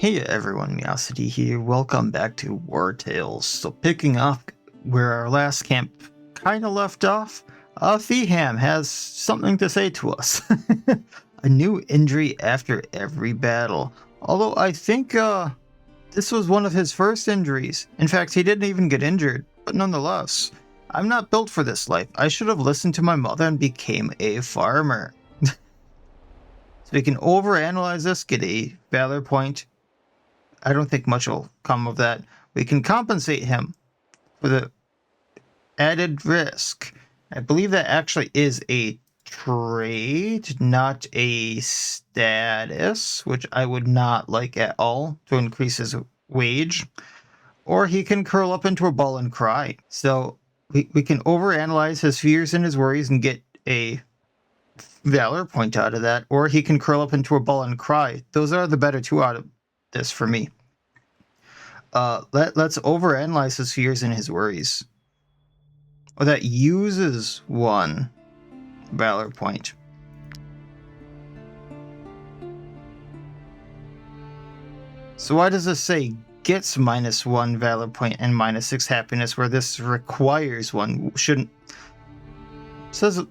Hey everyone, Miacidae here. Welcome back to Wartales. So picking up where our last camp kind of left off, Feeham has something to say to us. A new injury after every battle. Although I think this was one of his first injuries. In fact, he didn't even get injured, but nonetheless, I'm not built for this life. I should have listened to my mother and became a farmer. So we can overanalyze this, get a valor point. I don't think much will come of that. We can compensate him for the added risk. I believe that actually is a trait, not a status, which I would not like at all to increase his wage. Or he can curl up into a ball and cry. So we can overanalyze his fears and his worries and get a valor point out of that. Or he can curl up into a ball and cry. Those are the better two out of this for me. Let's overanalyze his fears and his worries. Or that uses one valor point. So why does this say gets -1 valor point and -6 happiness, where this requires one? Shouldn't... It says...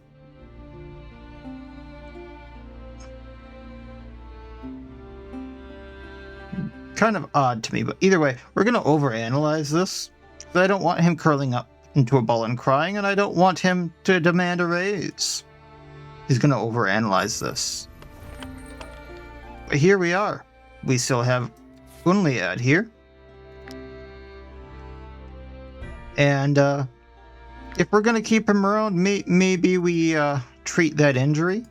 kind of odd to me, but either way, we're going to overanalyze this. I don't want him curling up into a ball and crying, and I don't want him to demand a raise. He's going to overanalyze this. But here we are. We still have Unliad here. And if we're going to keep him around, maybe we treat that injury.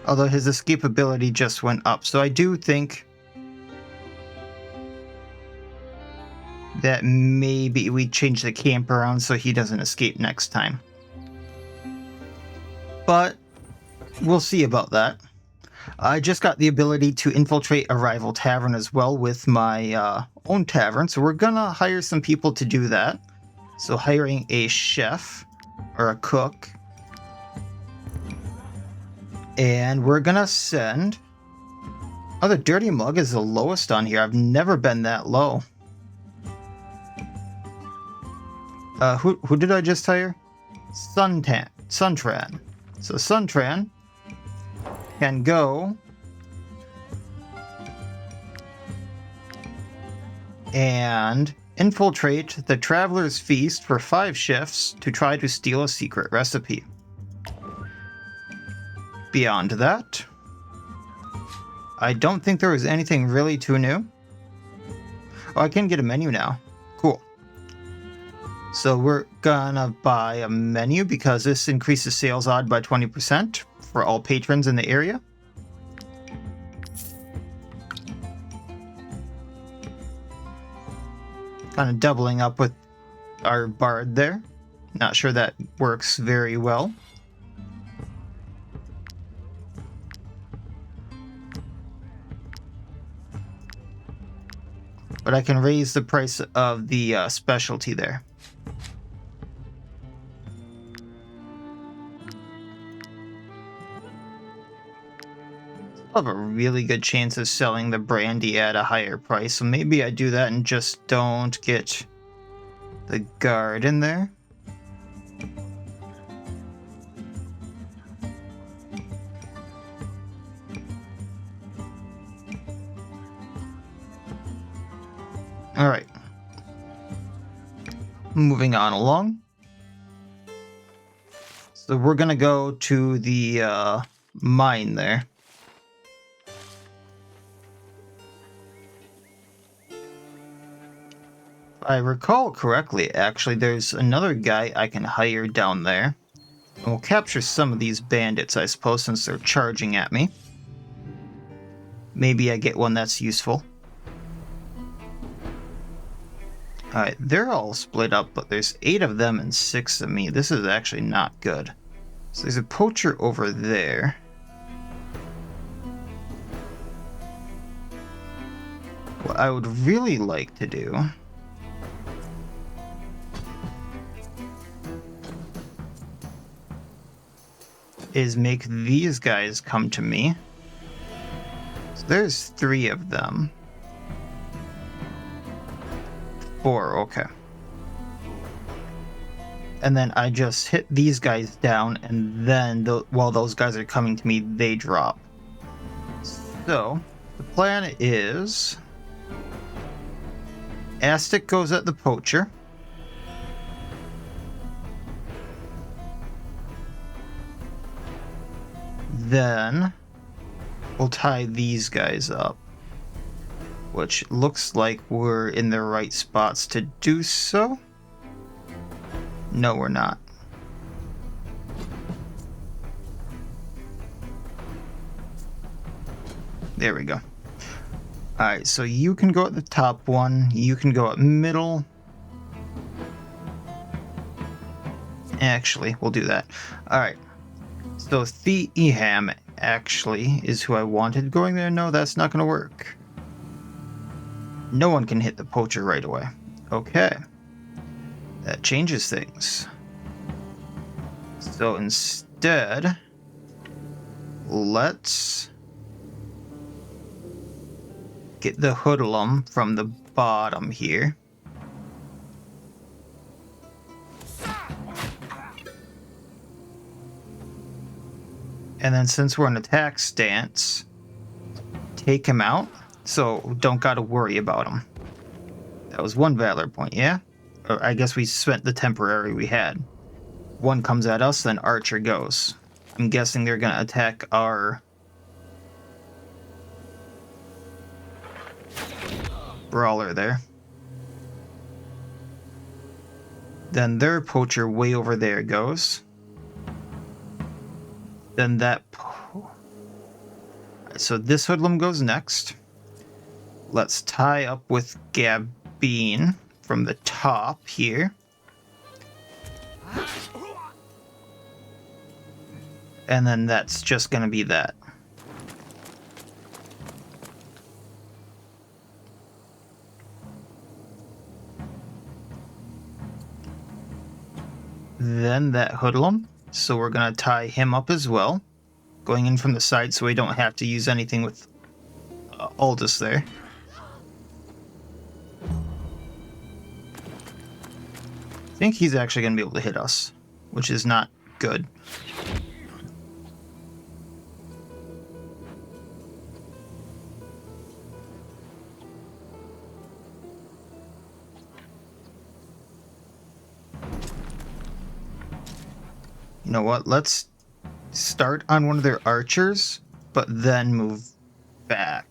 Although his escapability just went up. So I do think that maybe we change the camp around so he doesn't escape next time. But we'll see about that. I just got the ability to infiltrate a rival tavern as well with my own tavern. So we're gonna hire some people to do that. So hiring a chef or a cook. And we're gonna send... Oh, the dirty mug is the lowest on here. I've never been that low. Who did I just hire? Suntran. So Suntran can go and infiltrate the Traveler's Feast for 5 shifts to try to steal a secret recipe. Beyond that, I don't think there was anything really too new. Oh, I can get a menu now. Cool. So we're gonna buy a menu because this increases sales odd by 20% for all patrons in the area. Kind of doubling up with our bard there. Not sure that works very well. But I can raise the price of the specialty there. I have a really good chance of selling the brandy at a higher price, so maybe I do that and just don't get the guard in there. Alright. Moving on along. So we're gonna go to the mine there. If I recall correctly, actually, there's another guy I can hire down there. And we'll capture some of these bandits, I suppose, since they're charging at me. Maybe I get one that's useful. Alright, they're all split up, but there's 8 of them and 6 of me. This is actually not good. So there's a poacher over there. What I would really like to do is make these guys come to me. So there's 3 of them. 4, okay. And then I just hit these guys down, and then while those guys are coming to me, they drop. So the plan is Astic goes at the poacher. Then we'll tie these guys up, which looks like we're in the right spots to do so. No, we're not. There we go. Alright, so you can go at the top one, you can go at middle. Actually, we'll do that. Alright, so Theham actually is who I wanted going there. No, that's not going to work. No one can hit the poacher right away. Okay. That changes things. So instead, let's get the hoodlum from the bottom here. And then since we're in attack stance, take him out, so don't gotta worry about him. That was 1 valor point, yeah? Or I guess we spent the temporary we had. 1 comes at us, then Archer goes. I'm guessing they're gonna attack our brawler there. Then their poacher way over there goes. Then that... So this hoodlum goes next. Let's tie up with Gabine from the top here. And then that's just going to be that. Then that hoodlum. So we're going to tie him up as well. Going in from the side so we don't have to use anything with Aldous there. I think he's actually going to be able to hit us, which is not good. You know what? Let's start on one of their archers, but then move back.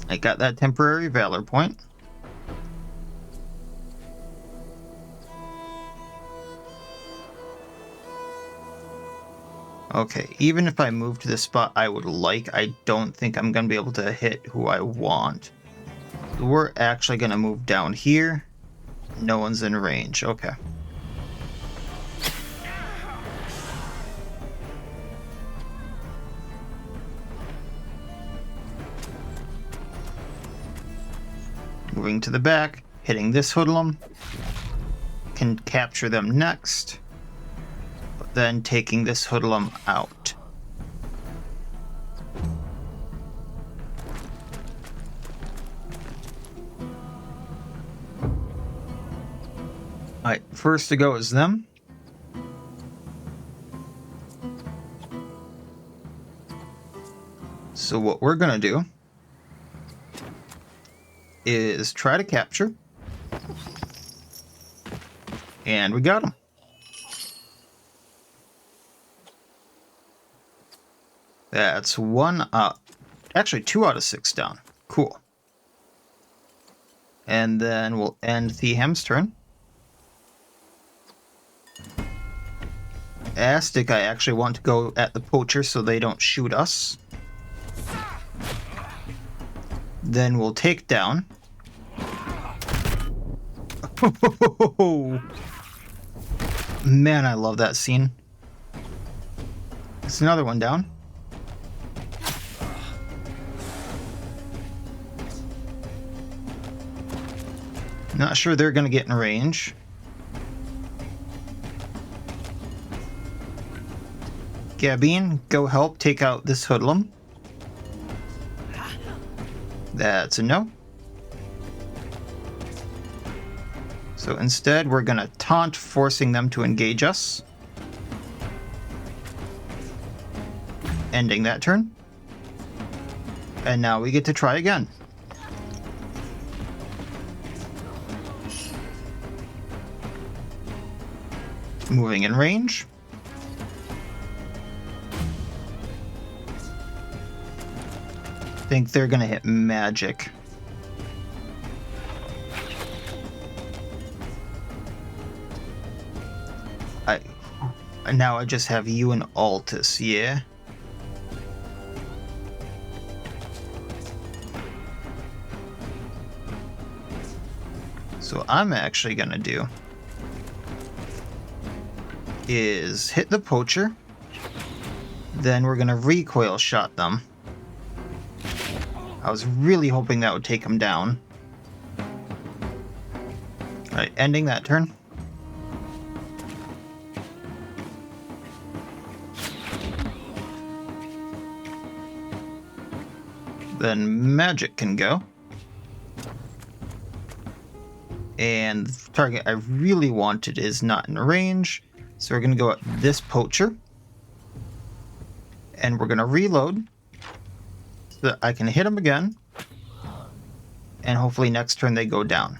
I got that temporary valor point. Okay, even if I move to the spot I would like, I don't think I'm going to be able to hit who I want. We're actually going to move down here. No one's in range. Okay. Moving to the back, hitting this hoodlum. Can capture them next. But then taking this hoodlum out. Alright, first to go is them. So what we're gonna do is try to capture. And we got him. That's 1 out. Actually, 2 out of 6 down. Cool. And then we'll end Theham's turn. Astic, I actually want to go at the poacher so they don't shoot us. Then we'll take down. Man, I love that scene. It's another one down. Not sure they're going to get in range. Gabine, go help take out this hoodlum. That's a no. So instead, we're gonna taunt, forcing them to engage us. Ending that turn. And now we get to try again. Moving in range. Think they're gonna hit magic. Now I just have you and Altus, yeah? So what I'm actually gonna do is hit the poacher, then we're gonna recoil shot them. I was really hoping that would take him down. Alright, ending that turn. Then magic can go. And the target I really wanted is not in range. So we're going to go at this poacher. And we're going to reload so that I can hit him again. And hopefully next turn they go down.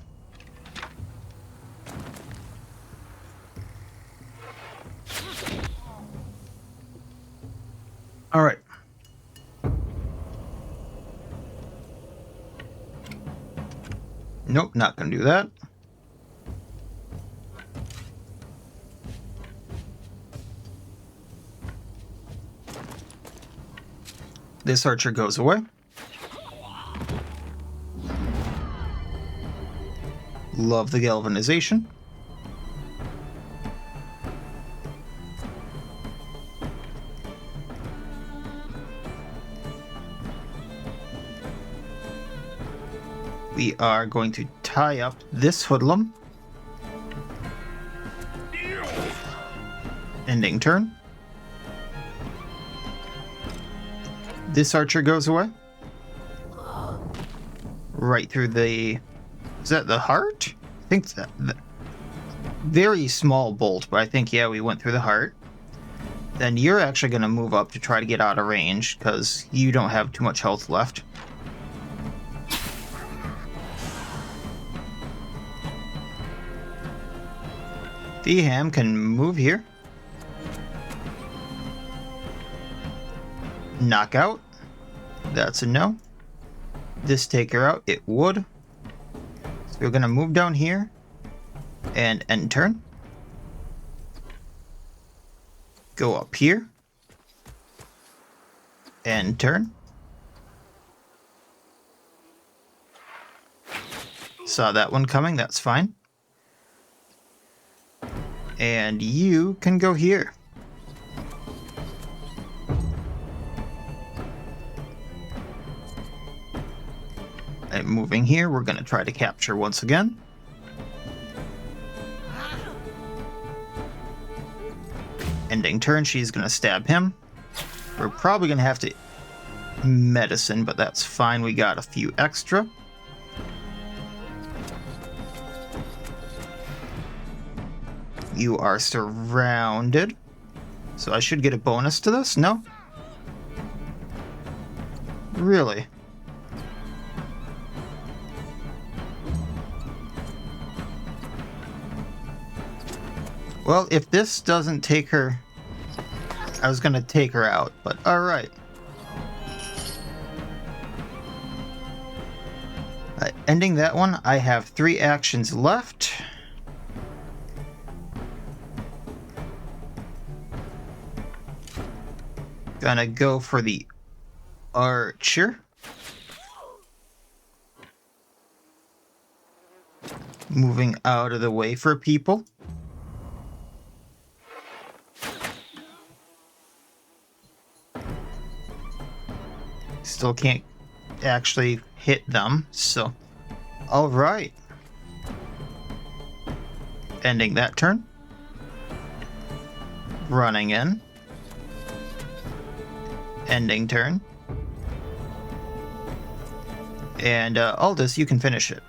All right. Nope, not going to do that. This archer goes away. Love the galvanization. We are going to tie up this hoodlum. Ending turn. This archer goes away. Right through the... Is that the heart? I think that... Very small bolt, but I think, yeah, we went through the heart. Then you're actually going to move up to try to get out of range, because you don't have too much health left. Theham can move here. Knockout. That's a no. This take her out. It would. So we're going to move down here and end turn. Go up here. End turn. Saw that one coming. That's fine. And you can go here. And moving here, we're going to try to capture once again. Ending turn, she's going to stab him. We're probably going to have to medicine, but that's fine. We got a few extra. You are surrounded. So I should get a bonus to this? No? Really? Well, if this doesn't take her... I was going to take her out, but alright. Ending that one, I have 3 actions left. Gonna go for the archer. Moving out of the way for people. Still can't actually hit them, so... Alright. Ending that turn. Running in. ending turn. And Aldous, you can finish it.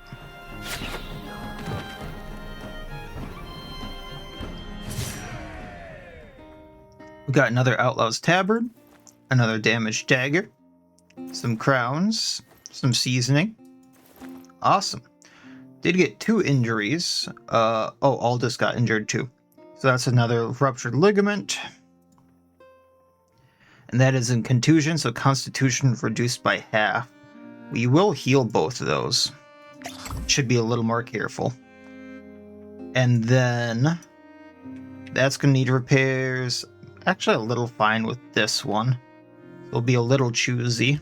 We got another Outlaw's Tabard, another Damaged Dagger, some crowns, some seasoning. Awesome. Did get 2 injuries. Aldous got injured too. So that's another ruptured ligament. And that is in contusion, so constitution reduced by half. We will heal both of those. Should be a little more careful. And then that's going to need repairs. Actually, a little fine with this one. It'll be a little choosy.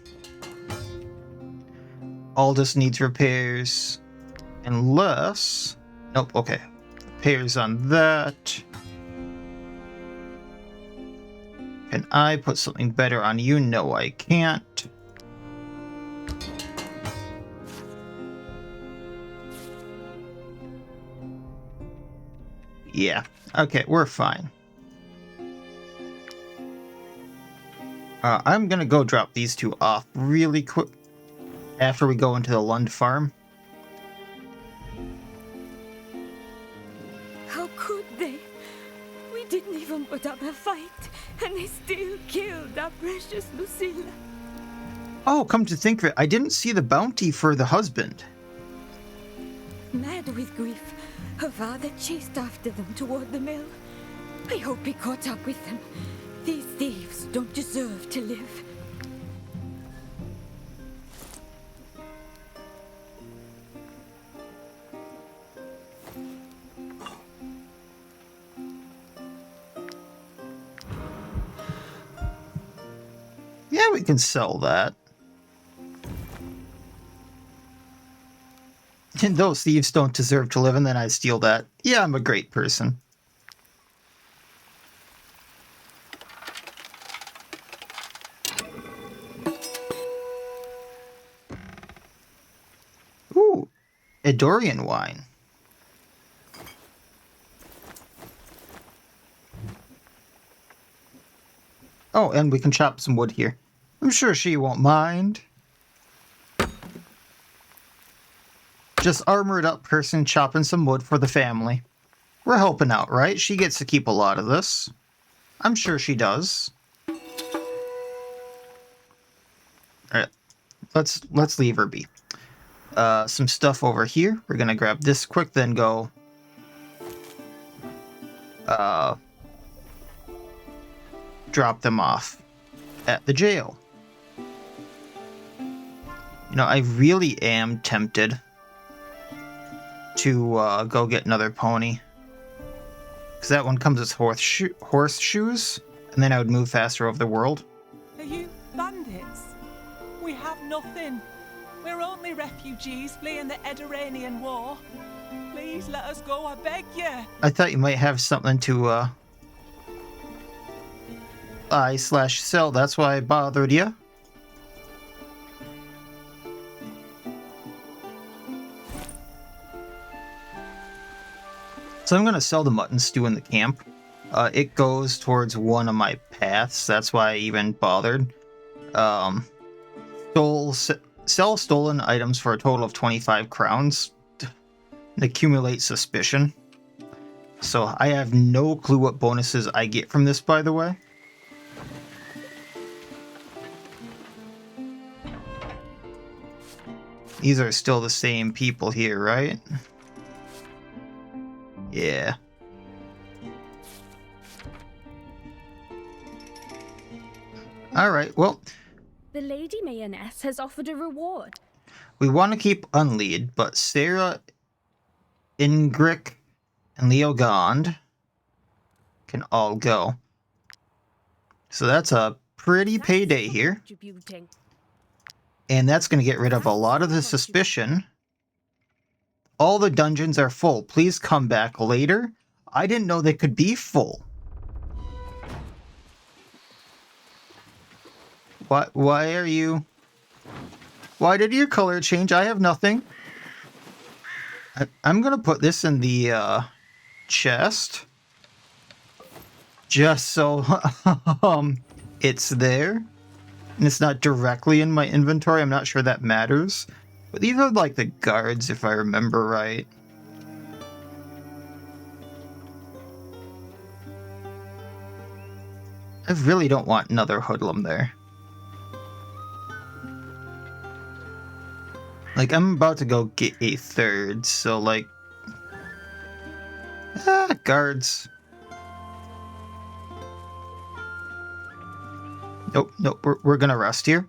Aldous needs repairs. Unless... Nope, okay. Repairs on that. Can I put something better on you? No, I can't. Yeah. Okay, we're fine. I'm gonna go drop these 2 off really quick after we go into the Lund farm. How could they? We didn't even put up a fight, and they still killed our precious Lucilla. Oh, come to think of it, I didn't see the bounty for the husband. Mad with grief, her father chased after them toward the mill. I hope he caught up with them. These thieves don't deserve to live. Yeah, we can sell that. And those thieves don't deserve to live, and then I steal that. Yeah, I'm a great person. Ooh, Edorian wine. Oh, and we can chop some wood here. I'm sure she won't mind. Just armored up person chopping some wood for the family. We're helping out, right? She gets to keep a lot of this. I'm sure she does. Alright. Let's leave her be. Some stuff over here. We're gonna grab this quick, then go drop them off at the jail. You know, I really am tempted to go get another pony. Because that one comes with horseshoes, and then I would move faster over the world. Are you bandits? We have nothing. We're only refugees fleeing the Edoranian war. Please let us go, I beg you. I thought you might have something to buy/sell. That's why I bothered you. So I'm going to sell the mutton stew in the camp. It goes towards one of my paths. That's why I even bothered. Sell stolen items for a total of 25 crowns. And accumulate suspicion. So I have no clue what bonuses I get from this, by the way. These are still the same people here, right? Yeah. Alright, well. The Lady Mayonnaise has offered a reward. We want to keep Unlead, but Sarah, Ingric, and Leogond can all go. So that's a pretty payday here. And that's going to get rid of a lot of the suspicion. All the dungeons are full. Please come back later. I didn't know they could be full. Why are you... Why did your color change? I have nothing. I'm going to put this in the chest. Just so it's there. and it's not directly in my inventory. I'm not sure that matters. But these are like the guards, if I remember right. I really don't want another hoodlum there. Like, I'm about to go get a third, so like... guards. Nope, we're gonna rest here.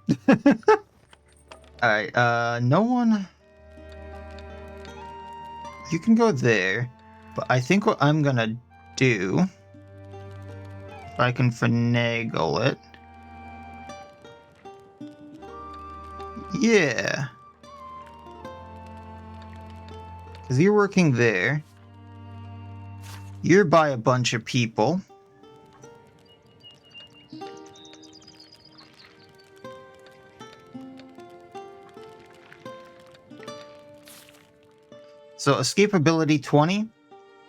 Alright, no one... You can go there, but I think what I'm gonna do... If I can finagle it... Yeah. Because you're working there. You're by a bunch of people. So escapability 20,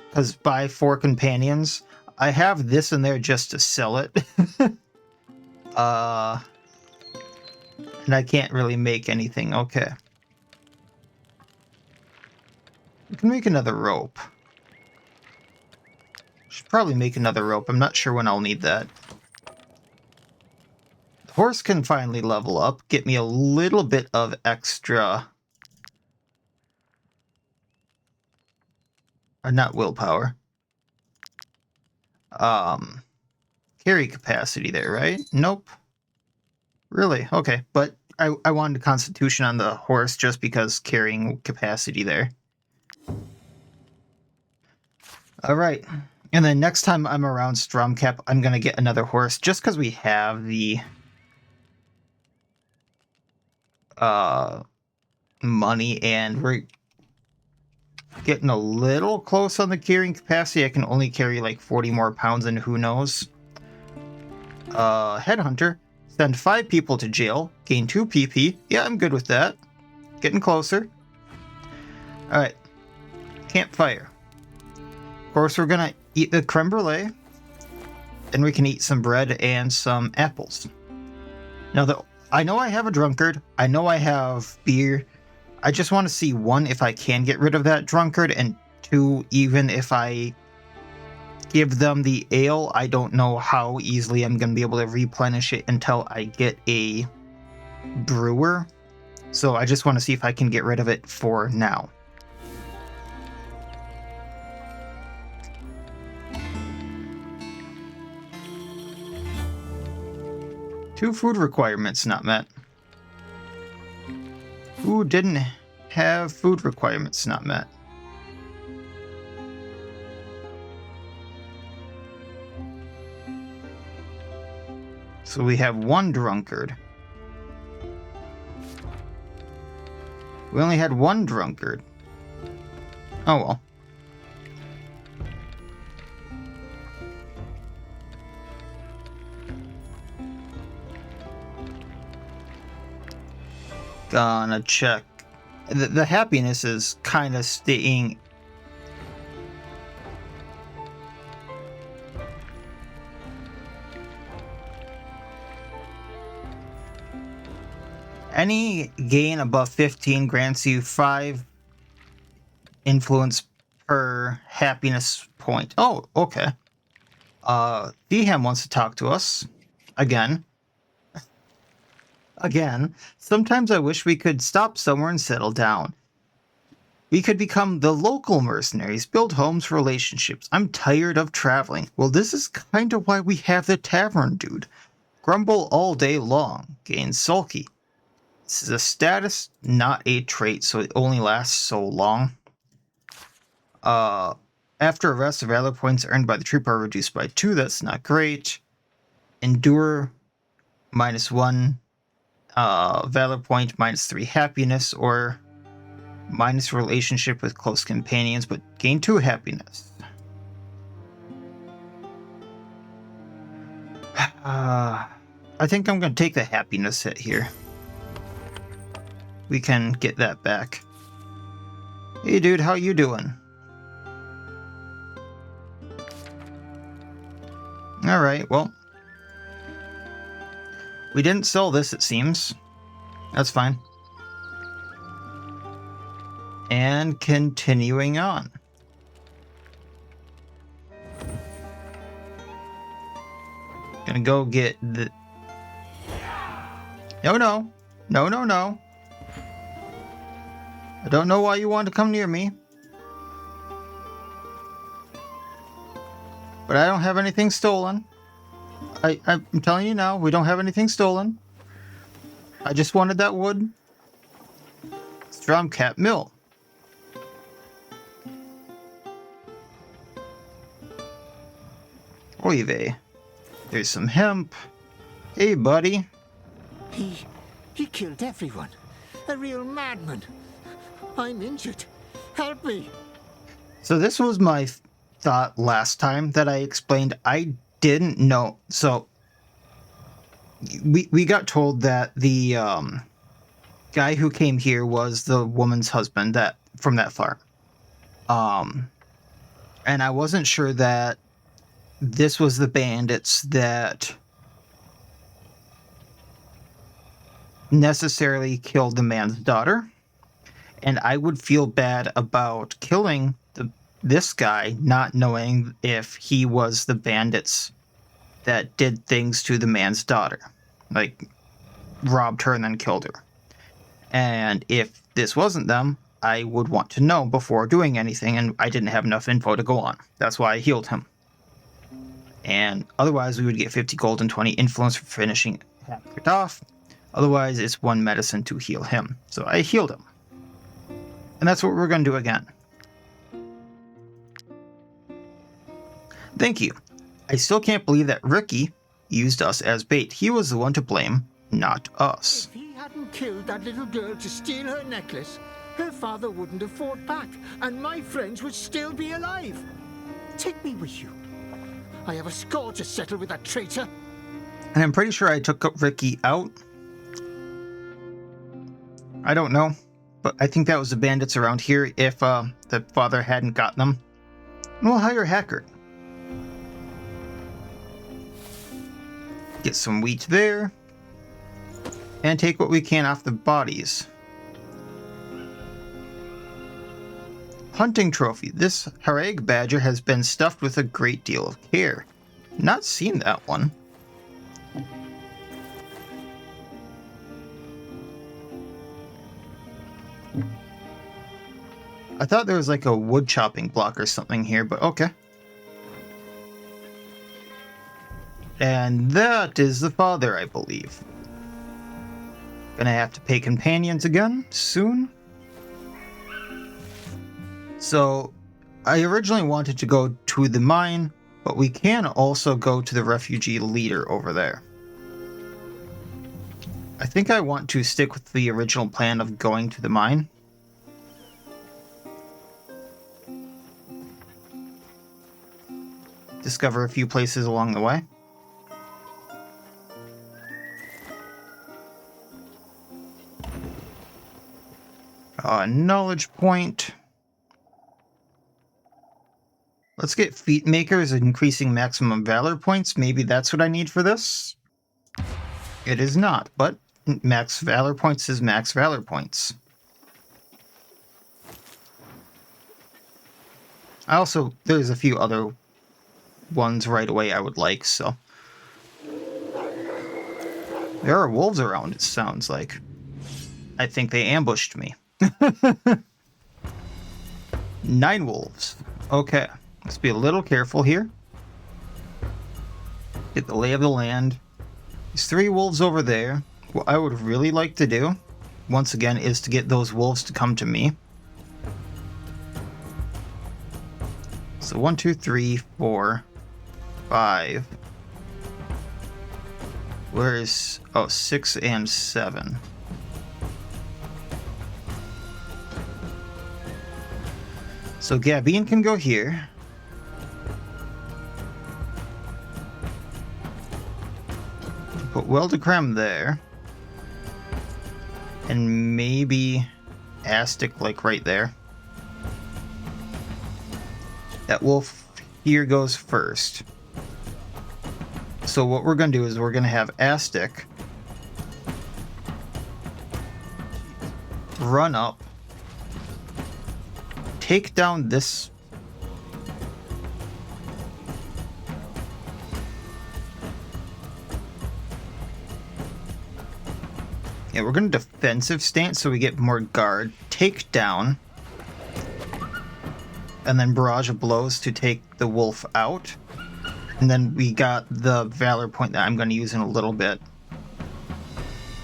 because buy 4 companions. I have this in there just to sell it. And I can't really make anything. Okay. We can make another rope. Should probably make another rope. I'm not sure when I'll need that. The horse can finally level up, get me a little bit of extra... not willpower. Carry capacity there, right? Nope. Really? Okay, but I wanted constitution on the horse just because carrying capacity there. Alright. And then next time I'm around Stromcap, I'm gonna get another horse just because we have the money and we're getting a little close on the carrying capacity. I can only carry like 40 more pounds and who knows. Headhunter. Send 5 people to jail. Gain 2 PP. Yeah, I'm good with that. Getting closer. Alright. Campfire. Of course, we're gonna eat the creme brulee. And we can eat some bread and some apples. Now, I know I have a drunkard. I know I have beer. I just want to see, 1, if I can get rid of that drunkard, and 2, even if I give them the ale, I don't know how easily I'm going to be able to replenish it until I get a brewer. So I just want to see if I can get rid of it for now. Two food requirements not met. Who didn't have food requirements not met? So we have 1 drunkard. We only had 1 drunkard. Oh well. Gonna check. The happiness is kind of staying. Any gain above 15 grants you 5 influence per happiness point. Oh, okay. Theham wants to talk to us. Again. Again, sometimes I wish we could stop somewhere and settle down. We could become the local mercenaries, build homes, relationships. I'm tired of traveling. Well, this is kind of why we have the tavern, dude. Grumble all day long, gain sulky. This is a status, not a trait, so it only lasts so long. After arrest, the valor points earned by the troop are reduced by 2. That's not great. Endure, -1. Valor point, -3 happiness, or minus relationship with close companions, but gain 2 happiness. I think I'm going to take the happiness hit here. We can get that back. Hey dude, how you doing? Alright, well. We didn't sell this, it seems. That's fine. And continuing on. Gonna go get the... No. I don't know why you want to come near me. But I don't have anything stolen. I'm telling you now, we don't have anything stolen. I just wanted that wood. It's from Cat Mill. Oy vey. There's some hemp. Hey, buddy. He killed everyone. A real madman. I'm injured. Help me. So this was my thought last time that I explained. I didn't know. So we got told that the guy who came here was the woman's husband that from that farm. And I wasn't sure that this was the bandits that necessarily killed the man's daughter. And I would feel bad about killing this guy, not knowing if he was the bandits that did things to the man's daughter. Like, robbed her and then killed her. And if this wasn't them, I would want to know before doing anything, and I didn't have enough info to go on. That's why I healed him. And otherwise, we would get 50 gold and 20 influence for finishing Hackert off. Otherwise, it's 1 medicine to heal him. So I healed him. And that's what we're going to do again. Thank you. I still can't believe that Ricky used us as bait. He was the one to blame, not us. If he hadn't killed that little girl to steal her necklace, her father wouldn't have fought back, and my friends would still be alive. Take me with you. I have a score to settle with that traitor. And I'm pretty sure I took Ricky out. I don't know, but I think that was the bandits around here if the father hadn't gotten them. We'll hire Hackert. Get some wheat there. And take what we can off the bodies. Hunting trophy. This Harag badger has been stuffed with a great deal of care. Not seen that one. I thought there was like a wood chopping block or something here, but okay. And that is the father, I believe. Gonna have to pay companions again soon. So, I originally wanted to go to the mine, but we can also go to the refugee leader over there. I think I want to stick with the original plan of going to the mine. Discover a few places along the way. Knowledge point. Let's get feat makers, increasing maximum valor points. Maybe that's what I need for this. It is not, but max valor points is max valor points. There's a few other ones right away I would like, so. There are wolves around, it sounds like. I think they ambushed me. 9 wolves. Okay, let's be a little careful here. Get the lay of the land. There's 3 wolves over there. What I would really like to do, once again, is to get those wolves to come to me. So 1, 2, 3, 4, 5. Where's... oh, 6 and 7. So Gabine can go here. Put Weldecrem there. And maybe Astic like right there. That wolf here goes first. So what we're going to do is we're going to have Astic run up, take down this. Yeah, we're going to defensive stance so we get more guard. Take down. And then barrage of blows to take the wolf out. And then we got the valor point that I'm going to use in a little bit.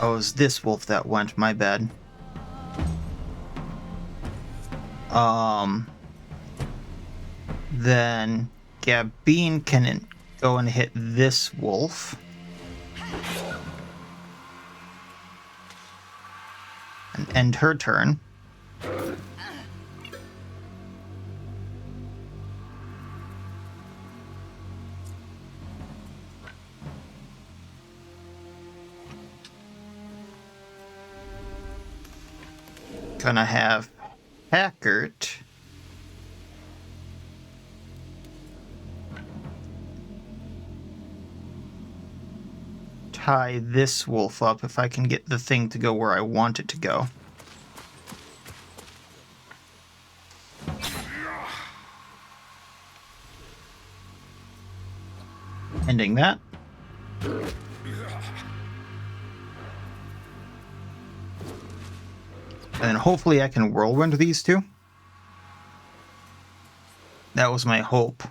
Oh, it was this wolf that went, my bad. Then Gabine can go and hit this wolf. And end her turn. Gonna have Hackert tie this wolf up if I can get the thing to go where I want it to go. Ending that. And then hopefully I can whirlwind these two. That was my hope.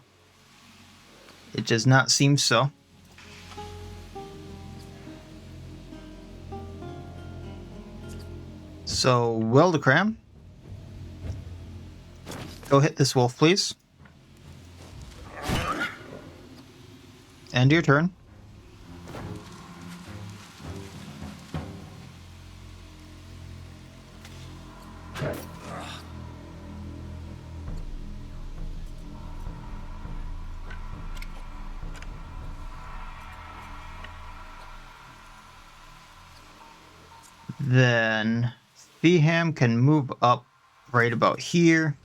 It does not seem so. So, Weldecram. Go hit this wolf, please. End your turn. Then Feeham can move up right about here.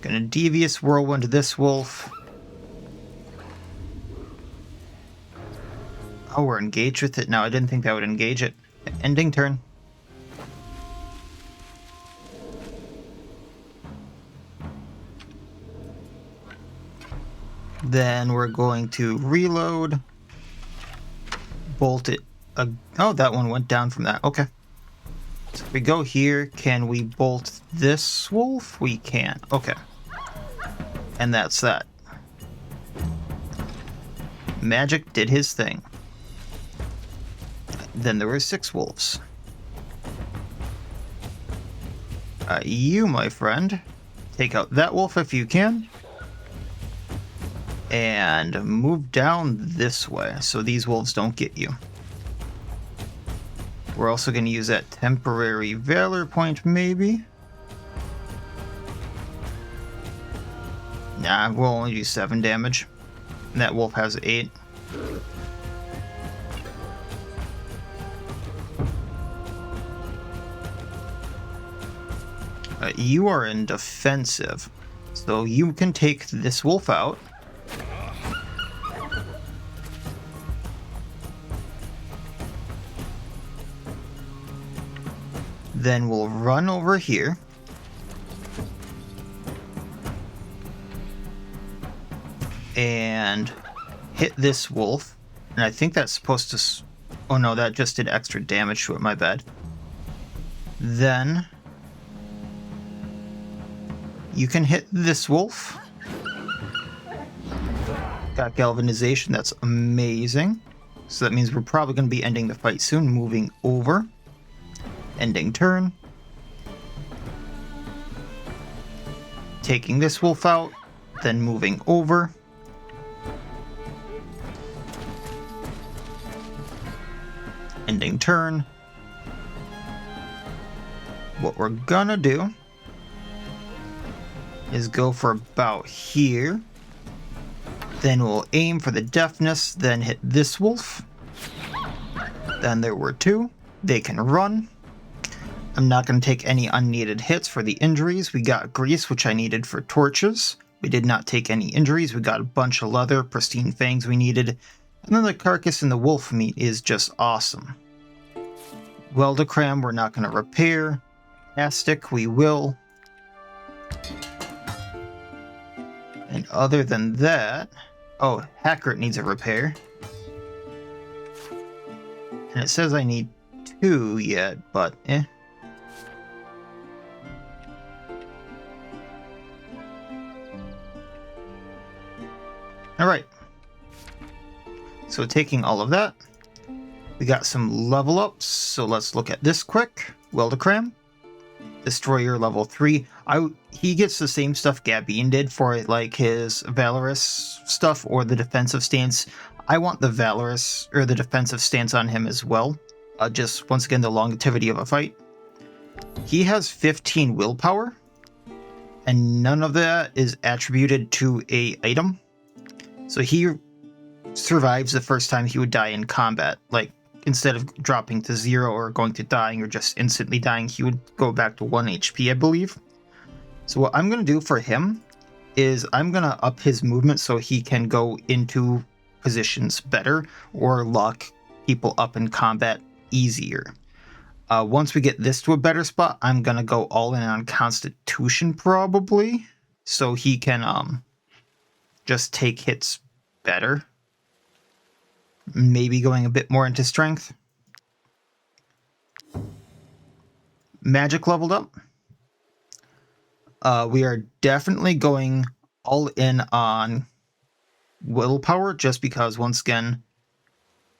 Gonna devious whirlwind this wolf. Oh, we're engaged with it now. I didn't think that would engage it. Ending turn. Then we're going to reload. Bolt it. Oh, that one went down from that. Okay. So if we go here, can we bolt this wolf? We can. Okay. And that's that. Magic did his thing. Then there were 6 wolves. You, my friend, take out that wolf if you can. And move down this way so these wolves don't get you. We're also going to use that temporary valor point, maybe. Nah, we'll only do 7 damage. And that wolf has 8. You are in defensive, so you can take this wolf out. Then we'll run over here. And hit this wolf. And I think that's supposed to... Oh no, that just did extra damage to it, my bad. Then you can hit this wolf. Got galvanization, that's amazing. So that means we're probably going to be ending the fight soon. Moving over. Ending turn. Taking this wolf out, then moving over. Ending turn. What we're gonna do is go for about here. Then we'll aim for the deafness, then hit this wolf. Then there were 2. They can run. I'm not going to take any unneeded hits for the injuries. We got grease, which I needed for torches. We did not take any injuries. We got a bunch of leather, pristine fangs we needed. And then the carcass and the wolf meat is just awesome. Weldacram, we're not going to repair. Astic, we will. And other than that... Oh, Hackert needs a repair. And it says I need 2 yet, but eh. Alright. So taking all of that, we got some level ups, so let's look at this quick. Weldacram. Destroyer level 3. He gets the same stuff Gabine did for like his Valorous stuff or the defensive stance. I want the Valorous or the defensive stance on him as well. Just once again the longevity of a fight. He has 15 willpower, and none of that is attributed to a item. So he survives the first time he would die in combat. Like, instead of dropping to 0 or going to dying or just instantly dying, he would go back to 1 HP, I believe. So what I'm going to do for him is I'm going to up his movement so he can go into positions better or lock people up in combat easier. Once we get this to a better spot, I'm going to go all in on Constitution probably, so he can just take hits better. Maybe going a bit more into strength. Magic leveled up. We are definitely going all in on willpower just because, once again,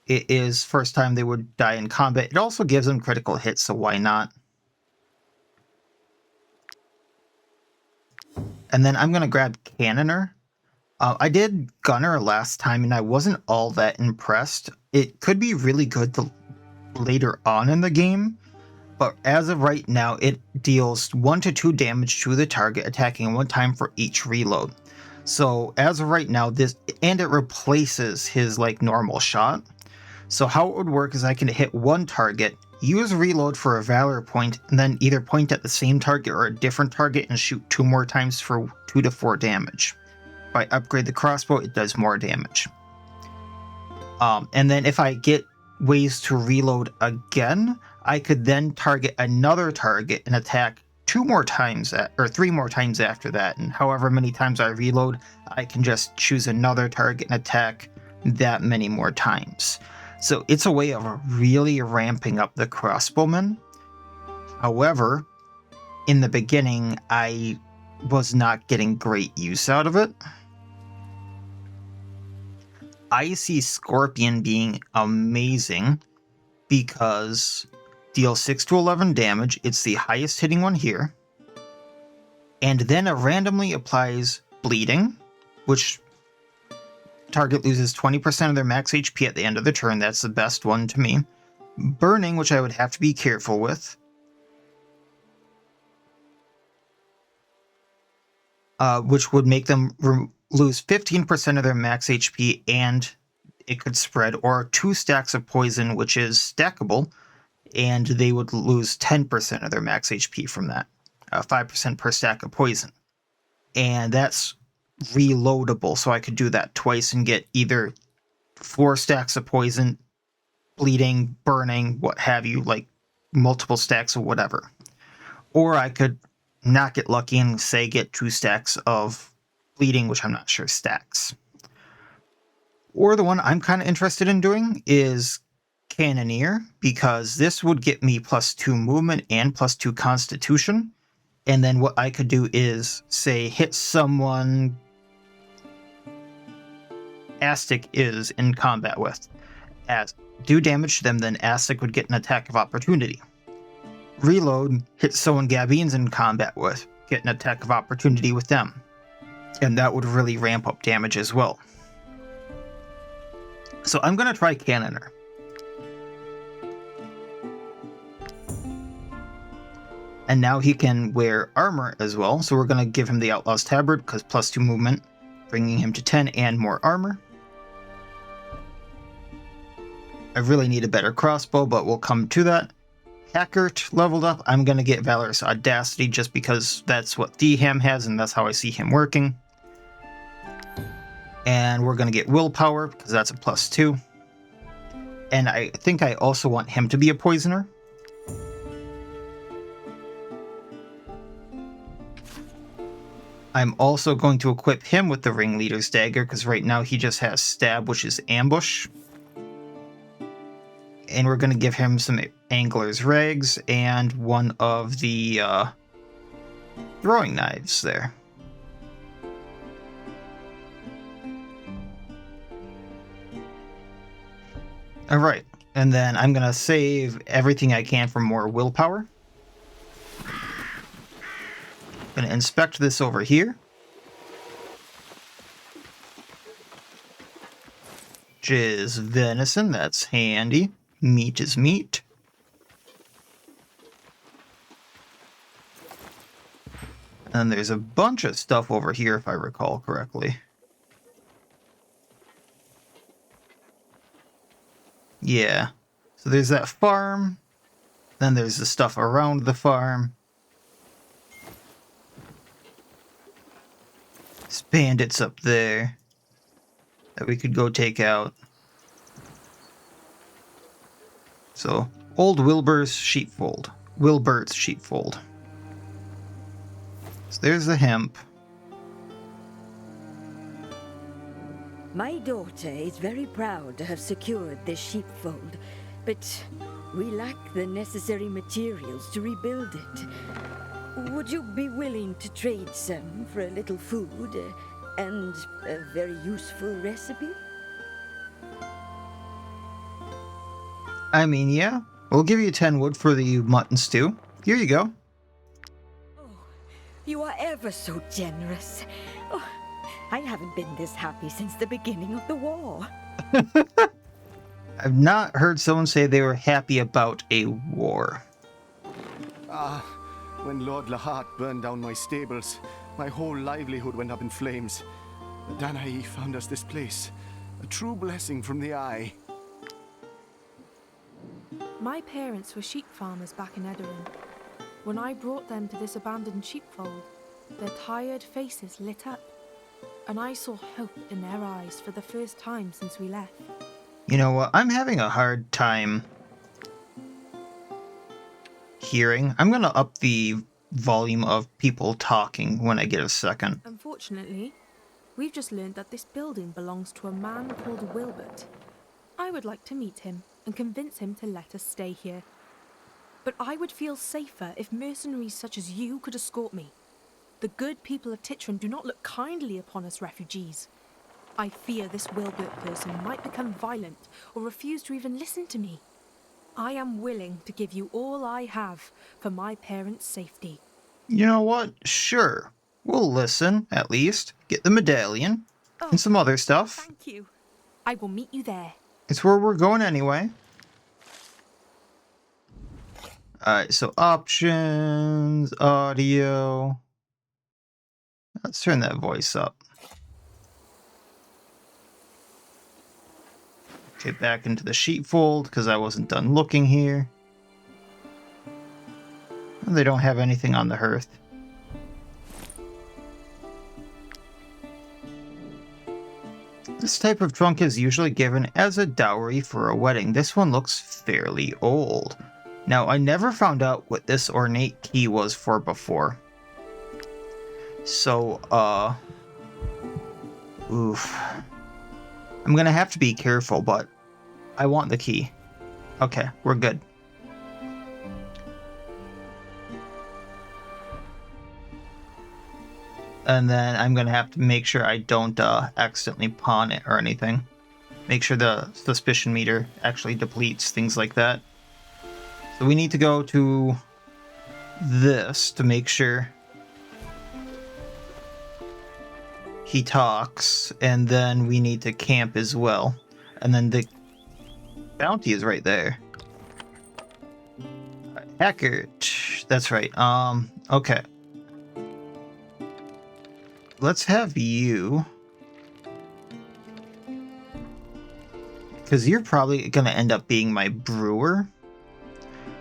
it is first time they would die in combat. It also gives them critical hits, so why not? And then I'm going to grab Cannoner. I did Gunner last time, and I wasn't all that impressed. It could be really good later on in the game, but as of right now, it deals 1 to 2 damage to the target, attacking 1 time for each reload. So as of right now, it replaces his like normal shot. So how it would work is I can hit 1 target, use reload for a Valor point, and then either point at the same target or a different target and shoot 2 more times for 2 to 4 damage. If I upgrade the crossbow, it does more damage. And then if I get ways to reload again, I could then target another target and attack 2 more times or 3 more times after that. And however many times I reload, I can just choose another target and attack that many more times. So it's a way of really ramping up the crossbowmen. However, in the beginning, I was not getting great use out of it. I see Scorpion being amazing because deals 6 to 11 damage, it's the highest hitting one here, and then it randomly applies bleeding, which target loses 20% of their max HP at the end of the turn. That's the best one to me. Burning, which I would have to be careful with. Which would make them lose 15% of their max HP, and it could spread, or 2 stacks of poison, which is stackable, and they would lose 10% of their max HP from that. 5% per stack of poison. And that's reloadable, so I could do that twice and get either 4 stacks of poison, bleeding, burning, what have you, like multiple stacks of whatever. Or I could not get lucky and say get 2 stacks of bleeding, which I'm not sure stacks. Or the one I'm kind of interested in doing is Cannoneer, because this would get me +2 movement and +2 constitution. And then what I could do is, say, hit someone Astic is in combat with, do damage to them, then Astic would get an attack of opportunity. Reload, hit someone Gabine's in combat with, get an attack of opportunity with them. And that would really ramp up damage as well. So I'm going to try Cannoner. And now he can wear armor as well, so we're going to give him the Outlaw's Tabard, because +2 movement, bringing him to 10 and more armor. I really need a better crossbow, but we'll come to that. Hackert leveled up. I'm going to get Valorous Audacity just because that's what Dham has, and that's how I see him working. And we're going to get Willpower, because that's a +2. And I think I also want him to be a Poisoner. I'm also going to equip him with the Ringleader's Dagger, because right now he just has Stab, which is Ambush. And we're going to give him some Angler's Rags and one of the throwing knives there. Alright, and then I'm going to save everything I can for more willpower. Going to inspect this over here. Which is venison, that's handy. Meat is meat. And there's a bunch of stuff over here, if I recall correctly. Yeah. So there's that farm. Then there's the stuff around the farm. There's bandits up there that we could go take out. So, Old Wilbur's Sheepfold. Wilbert's Sheepfold. So there's the hemp. My daughter is very proud to have secured this sheepfold, but we lack the necessary materials to rebuild it. Would you be willing to trade some for a little food and a very useful recipe? I mean, yeah. We'll give you 10 wood for the mutton stew. Here you go. Oh, you are ever so generous. Oh, I haven't been this happy since the beginning of the war. I've not heard someone say they were happy about a war. When Lord Lahart burned down my stables, my whole livelihood went up in flames. The Danae found us this place, a true blessing from the eye. My parents were sheep farmers back in Edarin. When I brought them to this abandoned sheepfold, their tired faces lit up, and I saw hope in their eyes for the first time since we left. You know what? I'm having a hard time hearing. I'm going to up the volume of people talking when I get a second. Unfortunately, we've just learned that this building belongs to a man called Wilbert. I would like to meet him and convince him to let us stay here. But I would feel safer if mercenaries such as you could escort me. The good people of Titran do not look kindly upon us refugees. I fear this Wilbert person might become violent or refuse to even listen to me. I am willing to give you all I have for my parents' safety. You know what? Sure. We'll listen, at least. Get the medallion and some other stuff. Thank you. I will meet you there. It's where we're going anyway. Alright, so options, audio. Let's turn that voice up. Okay, back into the sheepfold, because I wasn't done looking here. They don't have anything on the hearth. This type of trunk is usually given as a dowry for a wedding. This one looks fairly old. Now, I never found out what this ornate key was for before. So, oof. I'm gonna have to be careful, but I want the key. Okay, we're good. And then I'm gonna have to make sure I don't accidentally pawn it or anything. Make sure the suspicion meter actually depletes, things like that. So we need to go to this to make sure he talks, and then we need to camp as well. And then the bounty is right there. Hackert, that's right. Okay. Let's have you, because you're probably going to end up being my brewer.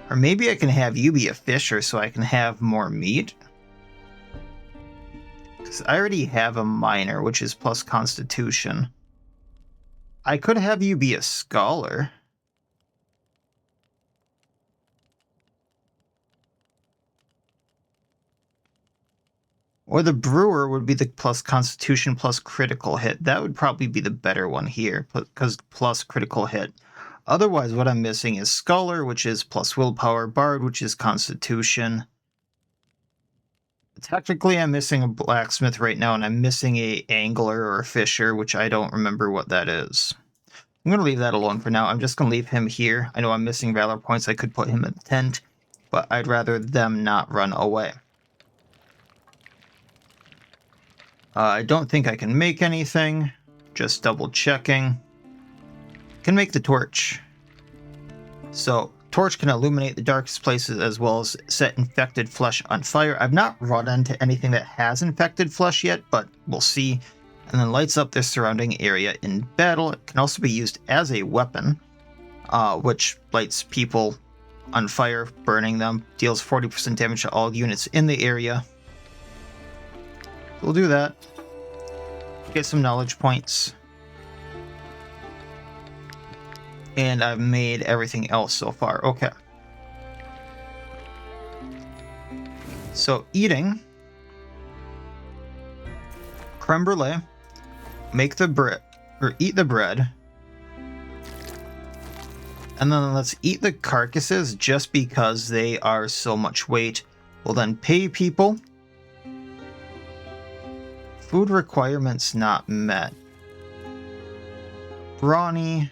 Or maybe I can have you be a fisher so I can have more meat. Because I already have a miner, which is plus constitution. I could have you be a scholar. Or the brewer would be the plus constitution plus critical hit. That would probably be the better one here, because plus critical hit. Otherwise, what I'm missing is Scholar, which is plus willpower, Bard, which is constitution. Technically, I'm missing a blacksmith right now, and I'm missing a angler or a fisher, which I don't remember what that is. I'm going to leave that alone for now. I'm just going to leave him here. I know I'm missing valor points. I could put him in the tent, but I'd rather them not run away. I don't think I can make anything. Just double checking. Can make the torch. So, torch can illuminate the darkest places as well as set infected flesh on fire. I've not run into anything that has infected flesh yet, but we'll see. And then lights up the surrounding area in battle. It can also be used as a weapon, which lights people on fire, burning them. Deals 40% damage to all units in the area. We'll do that. Get some knowledge points. And I've made everything else so far. Okay. So eating. Creme brulee. Make the bread, or eat the bread. And then let's eat the carcasses just because they are so much weight. We'll then pay people. Food requirements not met. Brawny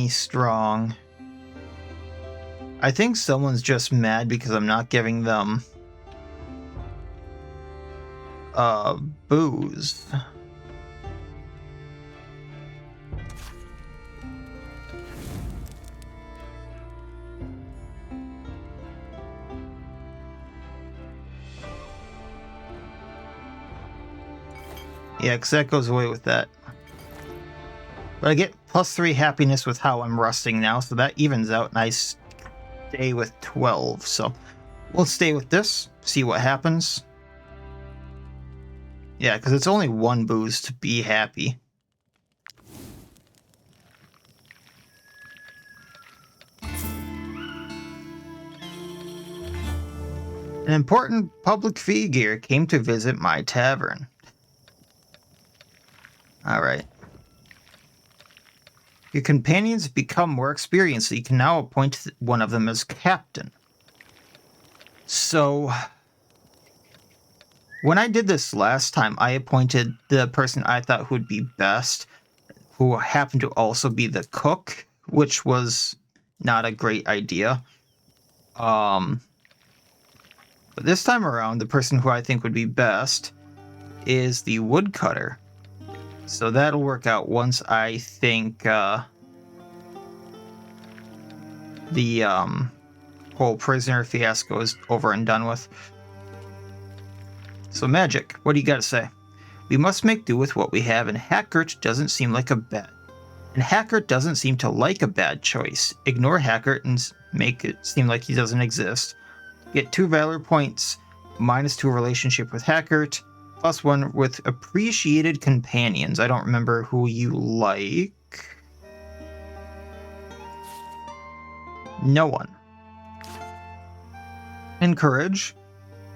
strong. I think someone's just mad because I'm not giving them booze. Yeah, because that goes away with that. But I get +3 happiness with how I'm rusting now, so that evens out, and I stay with 12. So we'll stay with this, see what happens. Yeah, because it's only 1 booze to be happy. An important public figure came to visit my tavern. Alright. Your companions become more experienced, so you can now appoint one of them as captain. So, when I did this last time, I appointed the person I thought would be best, who happened to also be the cook, which was not a great idea. But this time around, the person who I think would be best is the woodcutter. So that'll work out once I think the whole prisoner fiasco is over and done with. So magic, what do you got to say? We must make do with what we have, and Hackert doesn't seem like a bad. And Hackert doesn't seem to like a bad choice. Ignore Hackert and make it seem like he doesn't exist. Get 2 valor points, -2 relationship with Hackert. +1 with appreciated companions. I don't remember who you like. No one. Encourage.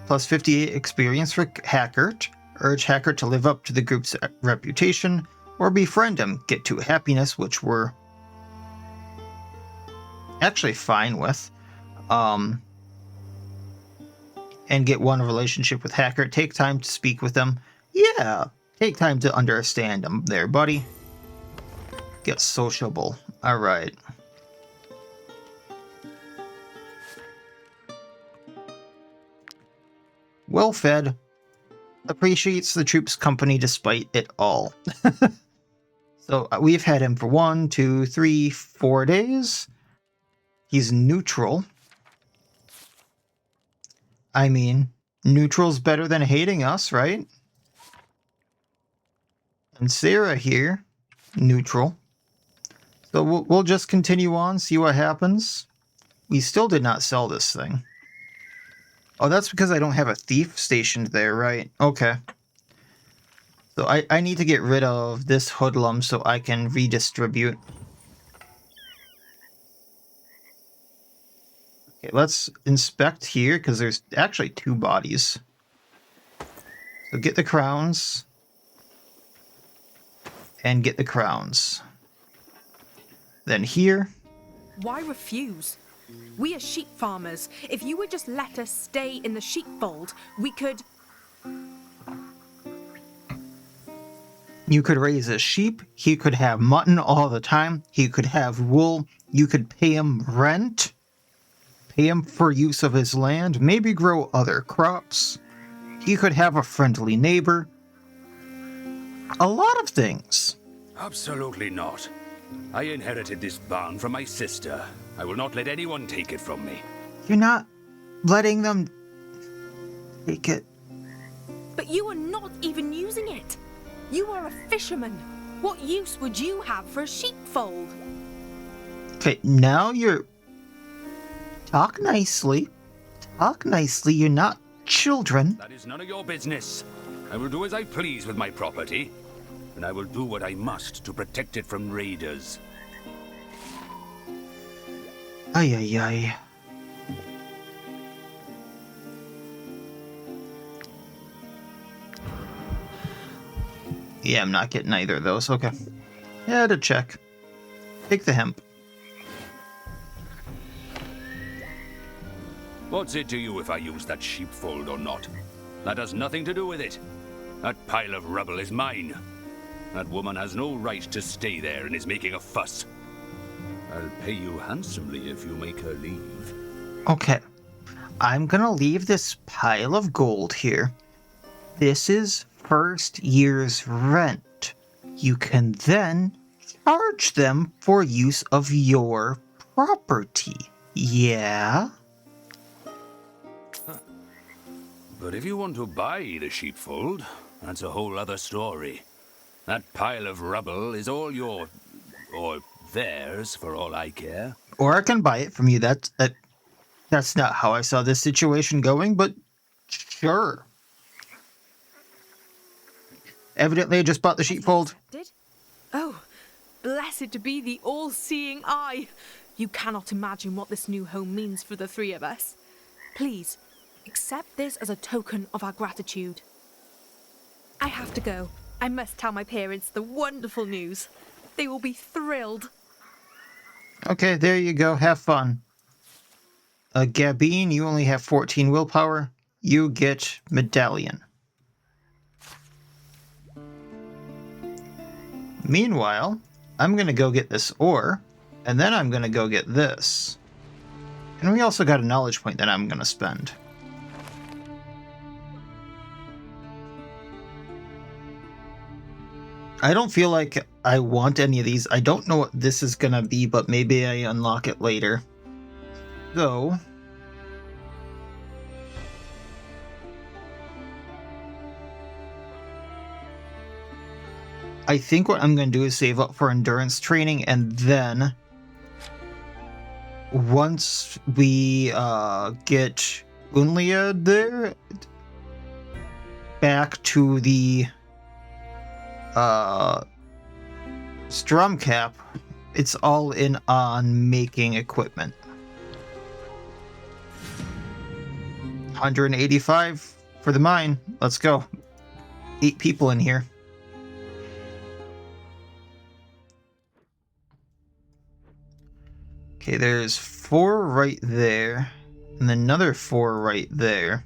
+58 experience for Hackert. Urge Hackert to live up to the group's reputation. Or befriend him. Get 2 happiness, which we're actually fine with. And get 1 relationship with Hackert. Take time to speak with them. Yeah, take time to understand them there, buddy. Get sociable. Alright. Well fed. Appreciates the troops' company despite it all. So we've had him for 1, 2, 3, 4 days. He's neutral. I mean, neutral's better than hating us, right? And Sarah here, neutral. So we'll just continue on, see what happens. We still did not sell this thing. Oh, that's because I don't have a thief stationed there, right? Okay. So I need to get rid of this hoodlum so I can redistribute. Okay, let's inspect here, because there's actually 2 bodies. So get the crowns. And get the crowns. Then here. Why refuse? We are sheep farmers. If you would just let us stay in the sheepfold, we could... You could raise a sheep. He could have mutton all the time. He could have wool. You could pay him rent. Pay him for use of his land. Maybe grow other crops. He could have a friendly neighbor. A lot of things. Absolutely not. I inherited this barn from my sister. I will not let anyone take it from me. You're not letting them take it. But you are not even using it. You are a fisherman. What use would you have for a sheepfold? Okay, now you're... Talk nicely. Talk nicely. You're not children. That is none of your business. I will do as I please with my property, and I will do what I must to protect it from raiders. Ay, ay, ay. Yeah, I'm not getting either of those. Okay. Yeah, to check. Take the hemp. What's it to you if I use that sheepfold or not? That has nothing to do with it. That pile of rubble is mine. That woman has no right to stay there and is making a fuss. I'll pay you handsomely if you make her leave. Okay. I'm gonna leave this pile of gold here. This is first year's rent. You can then charge them for use of your property. Yeah? But if you want to buy the sheepfold, that's a whole other story. That pile of rubble is all your... or theirs, for all I care. Or I can buy it from you. That's not how I saw this situation going, but sure. Evidently, I just bought the sheepfold. Did? Oh, blessed be the all-seeing eye. You cannot imagine what this new home means for the three of us. Please, accept this as a token of our gratitude. I have to go. I must tell my parents the wonderful news. They will be thrilled. Okay, there you go. Have fun. Gabine, you only have 14 willpower. You get medallion. Meanwhile, I'm going to go get this ore, and then I'm going to go get this. And we also got a knowledge point that I'm going to spend. I don't feel like I want any of these. I don't know what this is going to be, but maybe I unlock it later. So... I think what I'm going to do is save up for endurance training, and then once we get Unlia there, back to the Stromcap, it's all in on making equipment. 185 for the mine. Let's go. 8 people in here. Okay, there's 4 right there, and another 4 right there.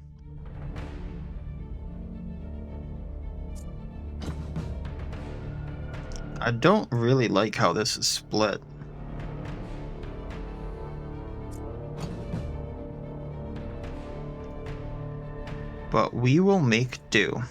I don't really like how this is split. But we will make do.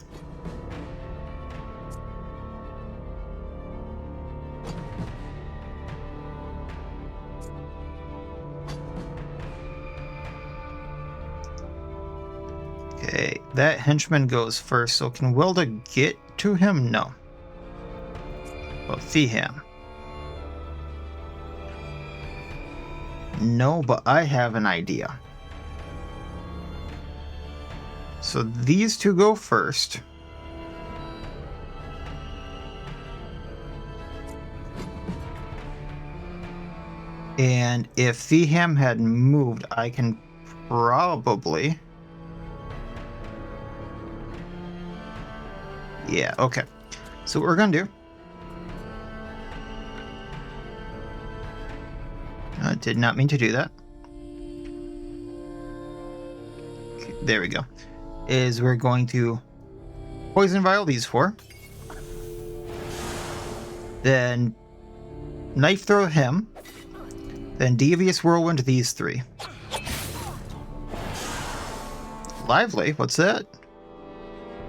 Okay, that henchman goes first, so can Wilda get to him? No. But Feeham. No, but I have an idea. So these two go first. And if Feeham had moved, I can probably... Yeah, okay. So what we're gonna do... I did not mean to do that. Okay, there we go. Is we're going to poison vial these 4. Then knife throw him. Then devious whirlwind these 3. Lively, what's that?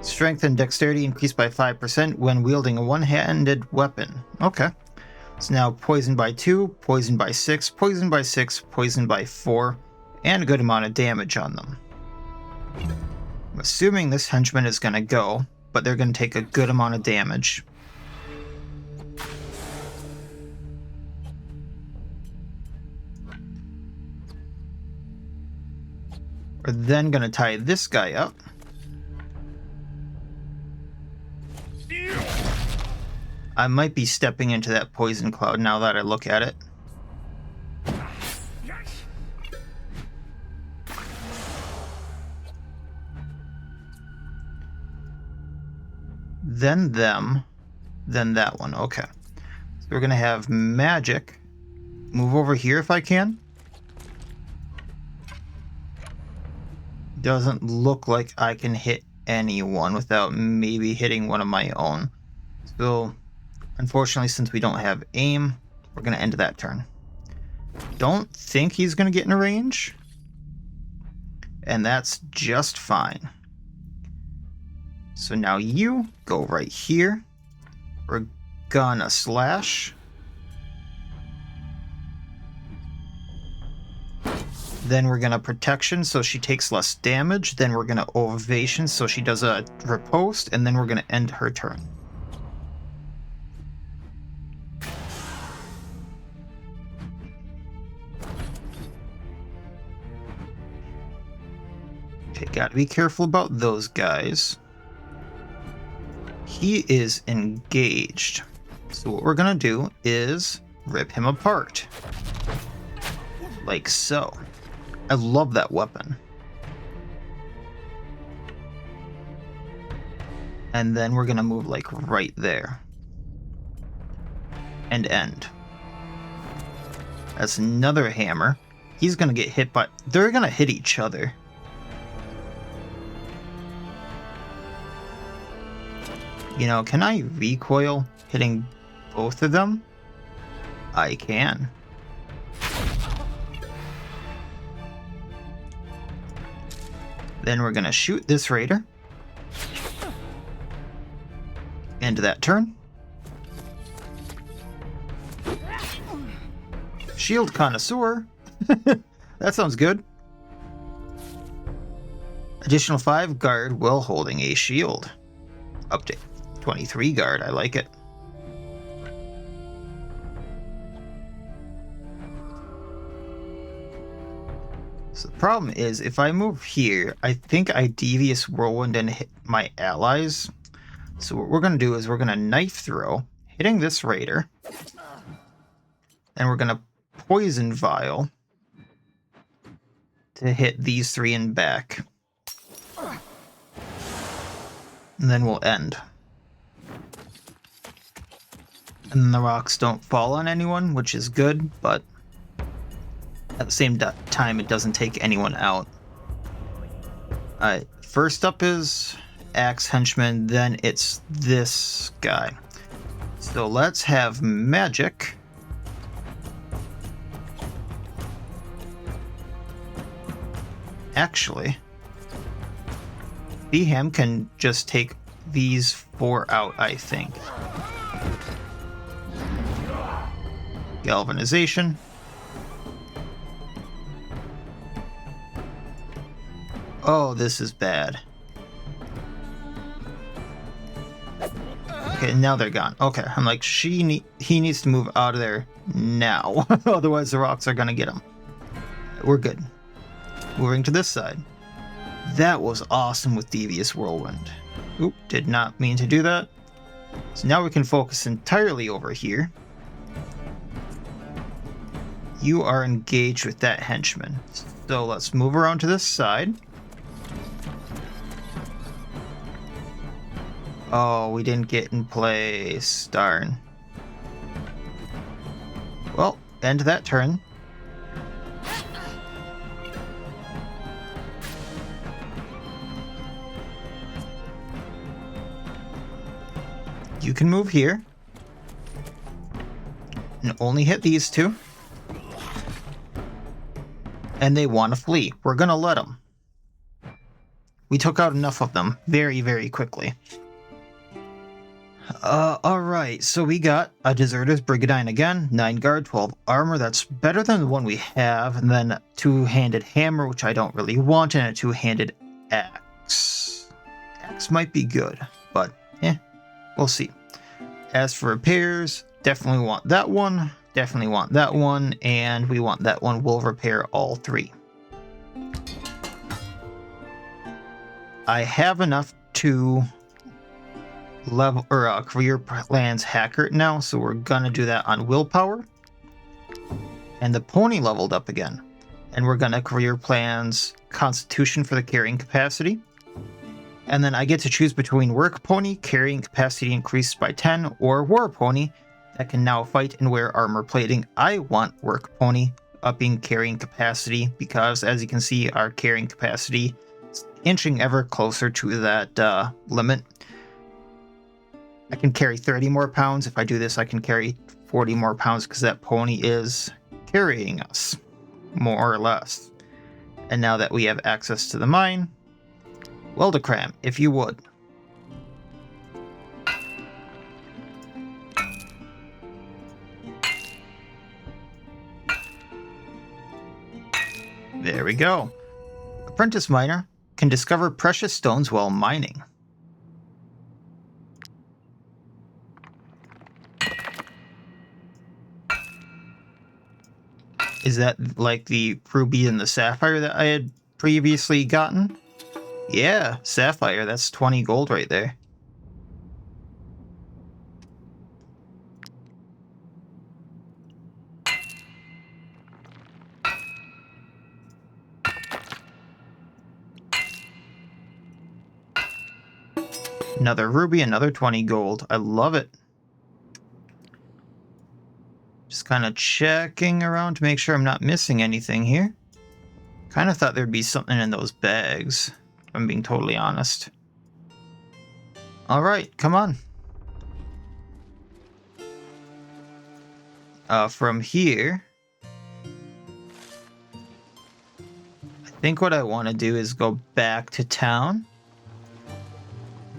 Strength and dexterity increased by 5% when wielding a one-handed weapon. Okay. So now poison by 2, poison by 6, poison by 6, poison by 4, and a good amount of damage on them. I'm assuming this henchman is going to go, but they're going to take a good amount of damage. We're then going to tie this guy up. I might be stepping into that poison cloud now that I look at it. Then them, then that one. Okay. So we're going to have magic. Move over here if I can. Doesn't look like I can hit anyone without maybe hitting one of my own. So, unfortunately, since we don't have aim, we're going to end that turn. Don't think he's going to get in range. And that's just fine. So now you go right here. We're gonna slash. Then we're gonna protection so she takes less damage. Then we're gonna ovation so she does a riposte. And then we're gonna end her turn. Okay, gotta be careful about those guys. He is engaged. So what we're gonna do is rip him apart. Like so. I love that weapon. And then we're gonna move like right there. And end. That's another hammer. He's gonna get hit by... They're gonna hit each other. You know, can I recoil hitting both of them? I can. Then we're gonna shoot this raider. End of that turn. Shield connoisseur. That sounds good. Additional 5 guard while holding a shield. Up to 23 guard, I like it. So the problem is, if I move here, I think I devious whirlwind and hit my allies. So what we're going to do is we're going to knife throw, hitting this raider. And we're going to poison vial to hit these 3 in back. And then we'll end. And the rocks don't fall on anyone, which is good, but at the same time, it doesn't take anyone out. Alright, first up is Axe Henchman, then it's this guy. So let's have magic. Actually, Beham can just take these 4 out, I think. Galvanization. Oh, this is bad. Okay, now they're gone. Okay, I'm like, he needs to move out of there now. Otherwise, the rocks are gonna get him. We're good. Moving to this side. That was awesome with Devious Whirlwind. Oop, did not mean to do that. So now we can focus entirely over here. You are engaged with that henchman. So let's move around to this side. Oh, we didn't get in place. Darn. Well, end that turn. You can move here. And only hit these two. And they want to flee. We're gonna let them. We took out enough of them very, very quickly. Alright, so we got a Deserter's Brigandine again, 9 guard, 12 armor. That's better than the one we have. And then a two-handed hammer, which I don't really want, and a two-handed axe. Axe might be good, but we'll see. As for repairs, definitely want that one, definitely want that one, and we want that one. We'll repair all 3. I have enough to level or career plans Hackert now, so we're gonna do that on willpower. And the pony leveled up again, and we're gonna career plans Constitution for the carrying capacity. And then I get to choose between Work Pony, carrying capacity increased by 10, or War Pony, that can now fight and wear armor plating. I want Work Pony upping carrying capacity because, as you can see, our carrying capacity is inching ever closer to that limit. I can carry 30 more pounds. If I do this, I can carry 40 more pounds because that pony is carrying us, more or less. And now that we have access to the mine, Weldecram, if you would. There we go. Apprentice Miner can discover precious stones while mining. Is that like the ruby and the sapphire that I had previously gotten? Yeah, sapphire, that's 20 gold right there. Another ruby, another 20 gold. I love it. Just kind of checking around to make sure I'm not missing anything here. Kind of thought there'd be something in those bags, if I'm being totally honest. Alright, come on. From here, I think what I want to do is go back to town.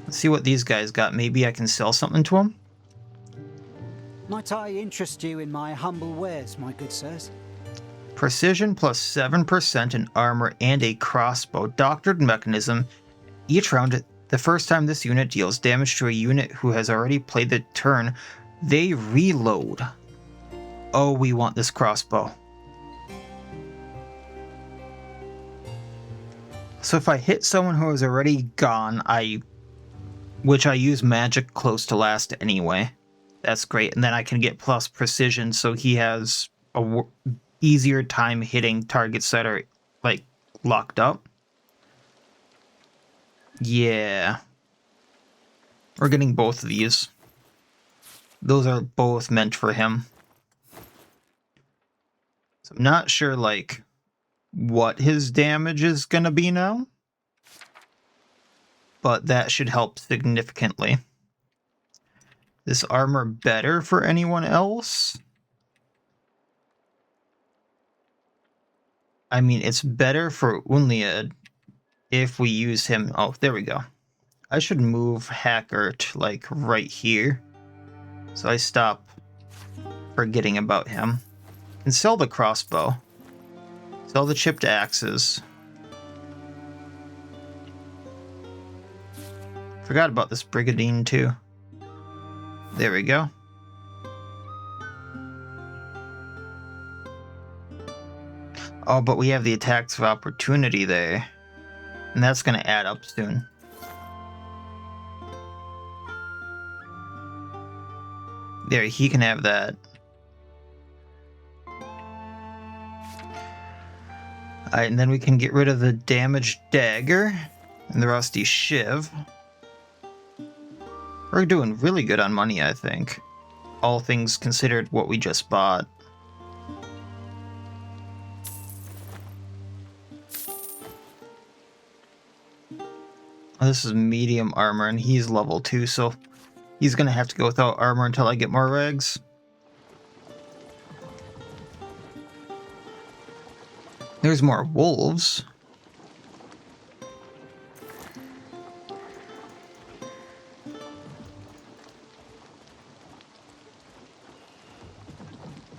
Let's see what these guys got. Maybe I can sell something to them. Might I interest you in my humble wares, my good sirs? Precision plus 7% in armor and a crossbow. Doctored mechanism. Each round, the first time this unit deals damage to a unit who has already played the turn, they reload. Oh, we want this crossbow. So if I hit someone who is already gone, which I use magic close to last anyway. That's great. And then I can get plus precision, so he has a easier time hitting targets that are, like, locked up. Yeah. We're getting both of these. Those are both meant for him. So I'm not sure, like, what his damage is gonna be now. But that should help significantly. This armor better for anyone else? I mean, it's better for Unliad if we use him. Oh, there we go. I should move Hackert, like, right here. So I stop forgetting about him. And sell the crossbow. Sell the chipped axes. Forgot about this Brigandine, too. There we go. Oh, but we have the attacks of opportunity there. And that's going to add up soon. There, he can have that. Alright, and then we can get rid of the damaged dagger and the rusty shiv. We're doing really good on money, I think. All things considered what we just bought. Oh, this is medium armor, and he's level 2, so he's gonna have to go without armor until I get more rags. There's more wolves.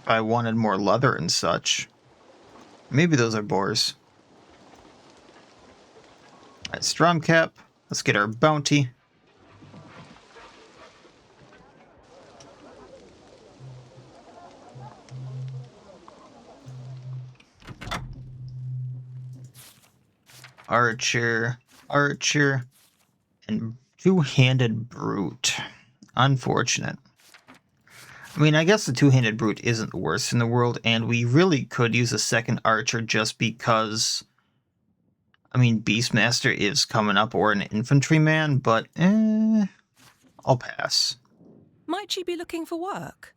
I wanted more leather and such. Maybe those are boars. Alright, Stromcap. Let's get our bounty. Archer, Archer, and two-handed brute. Unfortunate. I mean, I guess the two-handed brute isn't the worst in the world, and we really could use a second archer just because, I mean, Beastmaster is coming up, or an infantryman, but I'll pass. Might she be looking for work?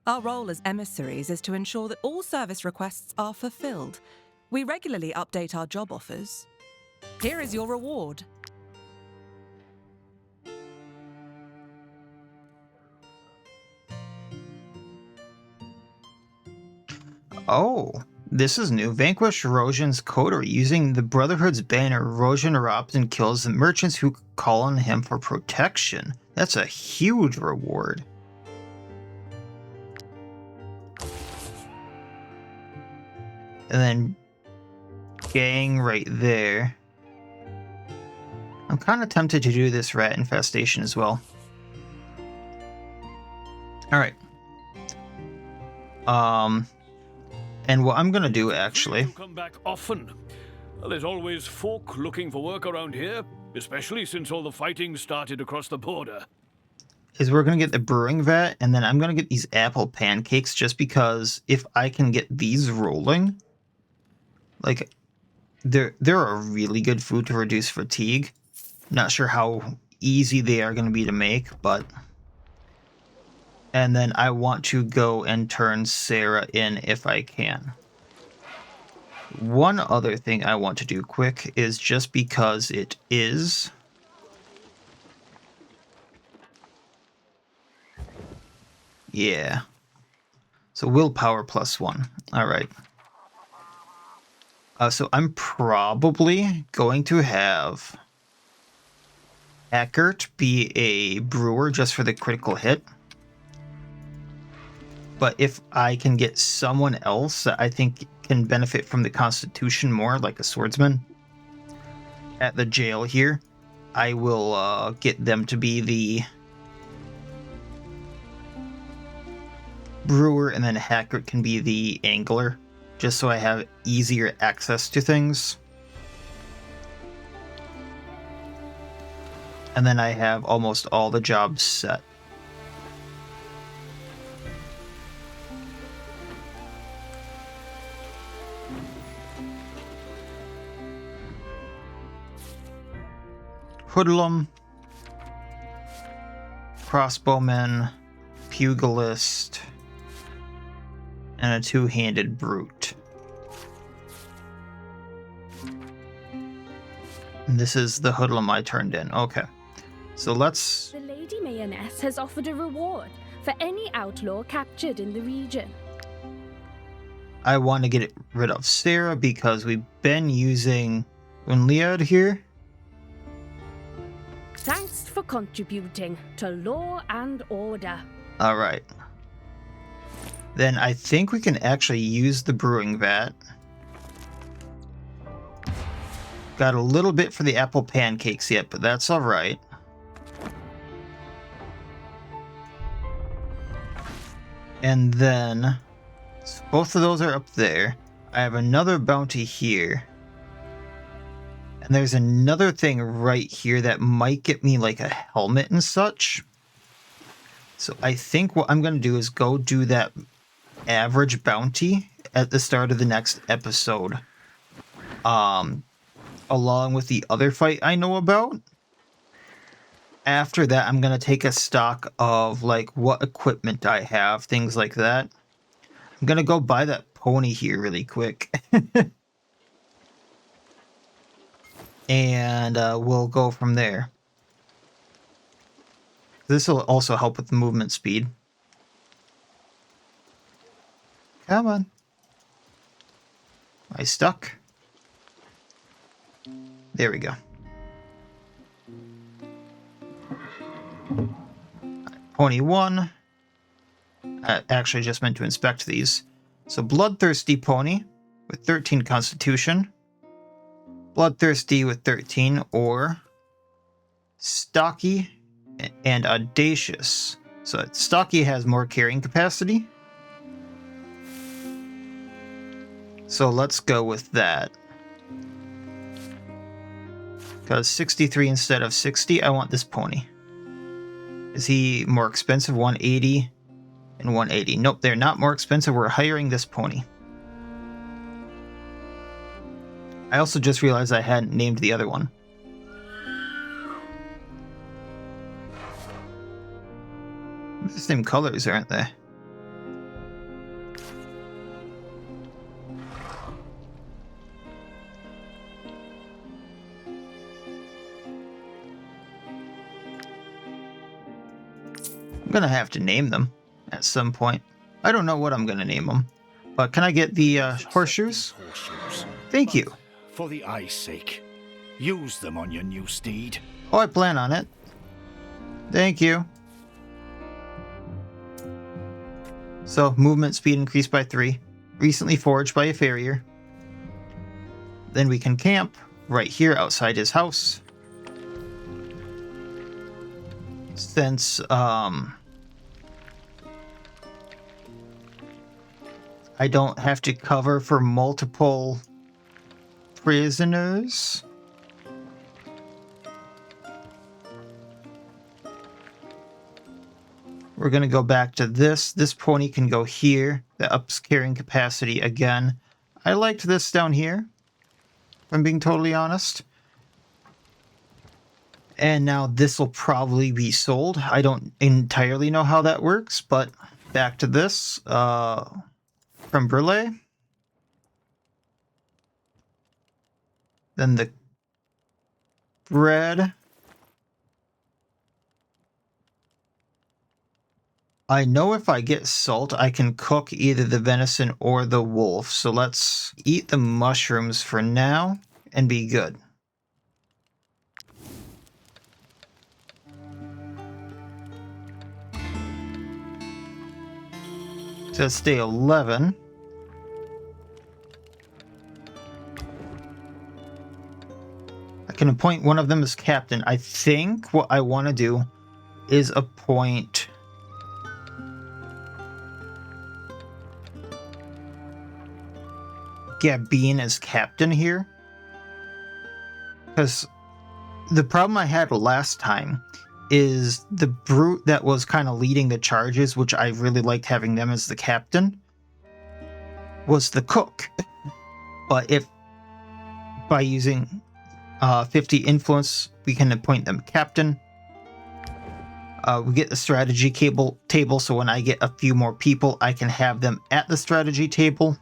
Our role as emissaries is to ensure that all service requests are fulfilled. We regularly update our job offers. Here is your reward. Oh, this is new. Vanquish Roshan's coterie. Using the Brotherhood's banner, Roshan erupts and kills the merchants who call on him for protection. That's a huge reward. And then gang right there. I'm kind of tempted to do this rat infestation as well. Alright. And what I'm gonna do actually... Come back often. There's always folk looking for work around here, especially since all the fighting started across the border. Is we're gonna get the brewing vat, and then I'm gonna get these apple pancakes just because if I can get these rolling, like, they're a really good food to reduce fatigue. Not sure how easy they are gonna be to make, but... And then I want to go and turn Sarah in if I can. One other thing I want to do quick is just because it is... Yeah. So willpower +1. Alright. So I'm probably going to have Hackert be a brewer just for the critical hit. But if I can get someone else that I think can benefit from the Constitution more, like a swordsman, at the jail here, I will get them to be the brewer, and then Hackert can be the angler, just so I have easier access to things. And then I have almost all the jobs set. Hoodlum, crossbowman, pugilist, and a two-handed brute. And this is the hoodlum I turned in. Okay. So let's... The Lady Mayonnaise has offered a reward for any outlaw captured in the region. I want to get rid of Sarah because we've been using Unliad here. Thanks for contributing to law and order. Alright. Then I think we can actually use the brewing vat. Got a little bit for the apple pancakes yet, but that's alright. And then, so both of those are up there. I have another bounty here. And there's another thing right here that might get me like a helmet and such. So I think what I'm going to do is go do that average bounty at the start of the next episode. Along with the other fight I know about. after that, I'm going to take a stock of like what equipment I have, things like that. I'm going to go buy that pony here really quick. And we'll go from there. This will also help with movement speed. Come on. Am I stuck? There we go. Pony 1. I actually just meant to inspect these. So Bloodthirsty Pony with 13 Constitution. Bloodthirsty with 13, or Stocky and Audacious. So Stocky has more carrying capacity. So let's go with that. Because 63 instead of 60, I want this pony. Is he more expensive? 180 and 180. Nope, they're not more expensive. We're hiring this pony. I also just realized I hadn't named the other one. They're the same colors, aren't they? I'm gonna have to name them at some point. I don't know what I'm gonna name them, but can I get the horseshoes? Thank you. For the eye's sake, use them on your new steed. Oh, I plan on it. Thank you. So, movement speed increased by 3. Recently forged by a farrier. Then we can camp right here outside his house. Since, I don't have to cover for multiple prisoners. We're going to go back to this. This pony can go here. That ups carrying capacity again. I liked this down here, if I'm being totally honest. And now this will probably be sold. I don't entirely know how that works, but back to this. From Burley. Then the bread. I know if I get salt, I can cook either the venison or the wolf. So let's eat the mushrooms for now and be good. So let's stay 11. I can appoint one of them as captain. I think what I want to do is appoint Gabine as captain here. Because the problem I had last time is the brute that was kind of leading the charges, which I really liked having them as the captain, was the cook. But if by using 50 influence, we can appoint them captain. We get the strategy table, so when I get a few more people, I can have them at the strategy table,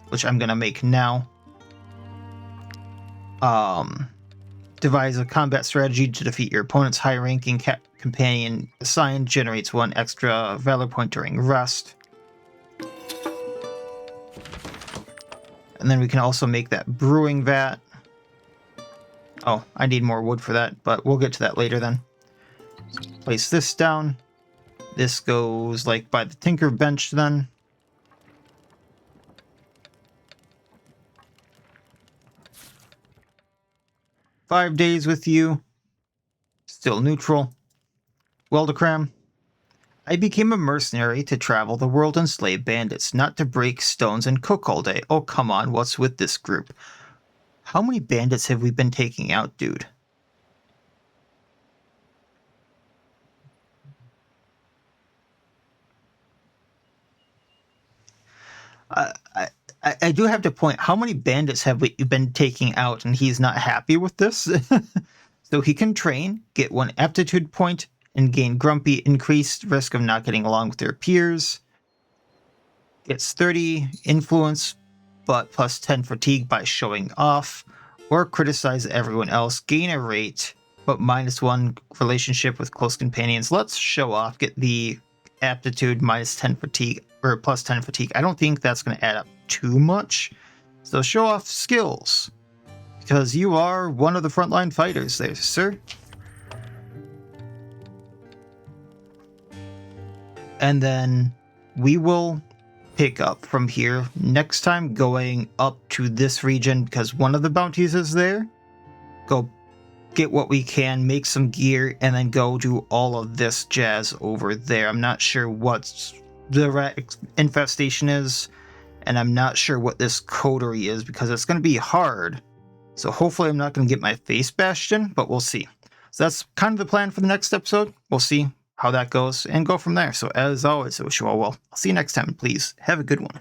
which I'm going to make now. Devise a combat strategy to defeat your opponent's high-ranking companion assigned. Generates 1 extra valor point during rest. And then we can also make that brewing vat. Oh, I need more wood for that, but we'll get to that later then. Place this down. This goes like by the tinker bench then. "5 days with you. Still neutral. Weldacram. I became a mercenary to travel the world and slay bandits, not to break stones and cook all day. Oh, come on, what's with this group? How many bandits have we been taking out, dude?" I do have to point, how many bandits have we been taking out and he's not happy with this? So he can train, get 1 aptitude point, and gain grumpy, increased risk of not getting along with their peers. Gets 30 influence, but plus 10 fatigue by showing off, or criticize everyone else, gain a rate, but -1 relationship with close companions. Let's show off, get the aptitude -10 fatigue, or plus 10 fatigue. I don't think that's going to add up too much. So show off skills, because you are one of the frontline fighters there, sir. And then we will pick up from here next time, going up to this region because one of the bounties is there. Go get what we can, make some gear, and then go do all of this jazz over there. I'm not sure what the rat infestation is, and I'm not sure what this coterie is because it's going to be hard. So hopefully I'm not going to get my face bashed in, but we'll see. So that's kind of the plan for the next episode. We'll see how that goes and go from there. So as always, I wish you all well. I'll see you next time. Please have a good one.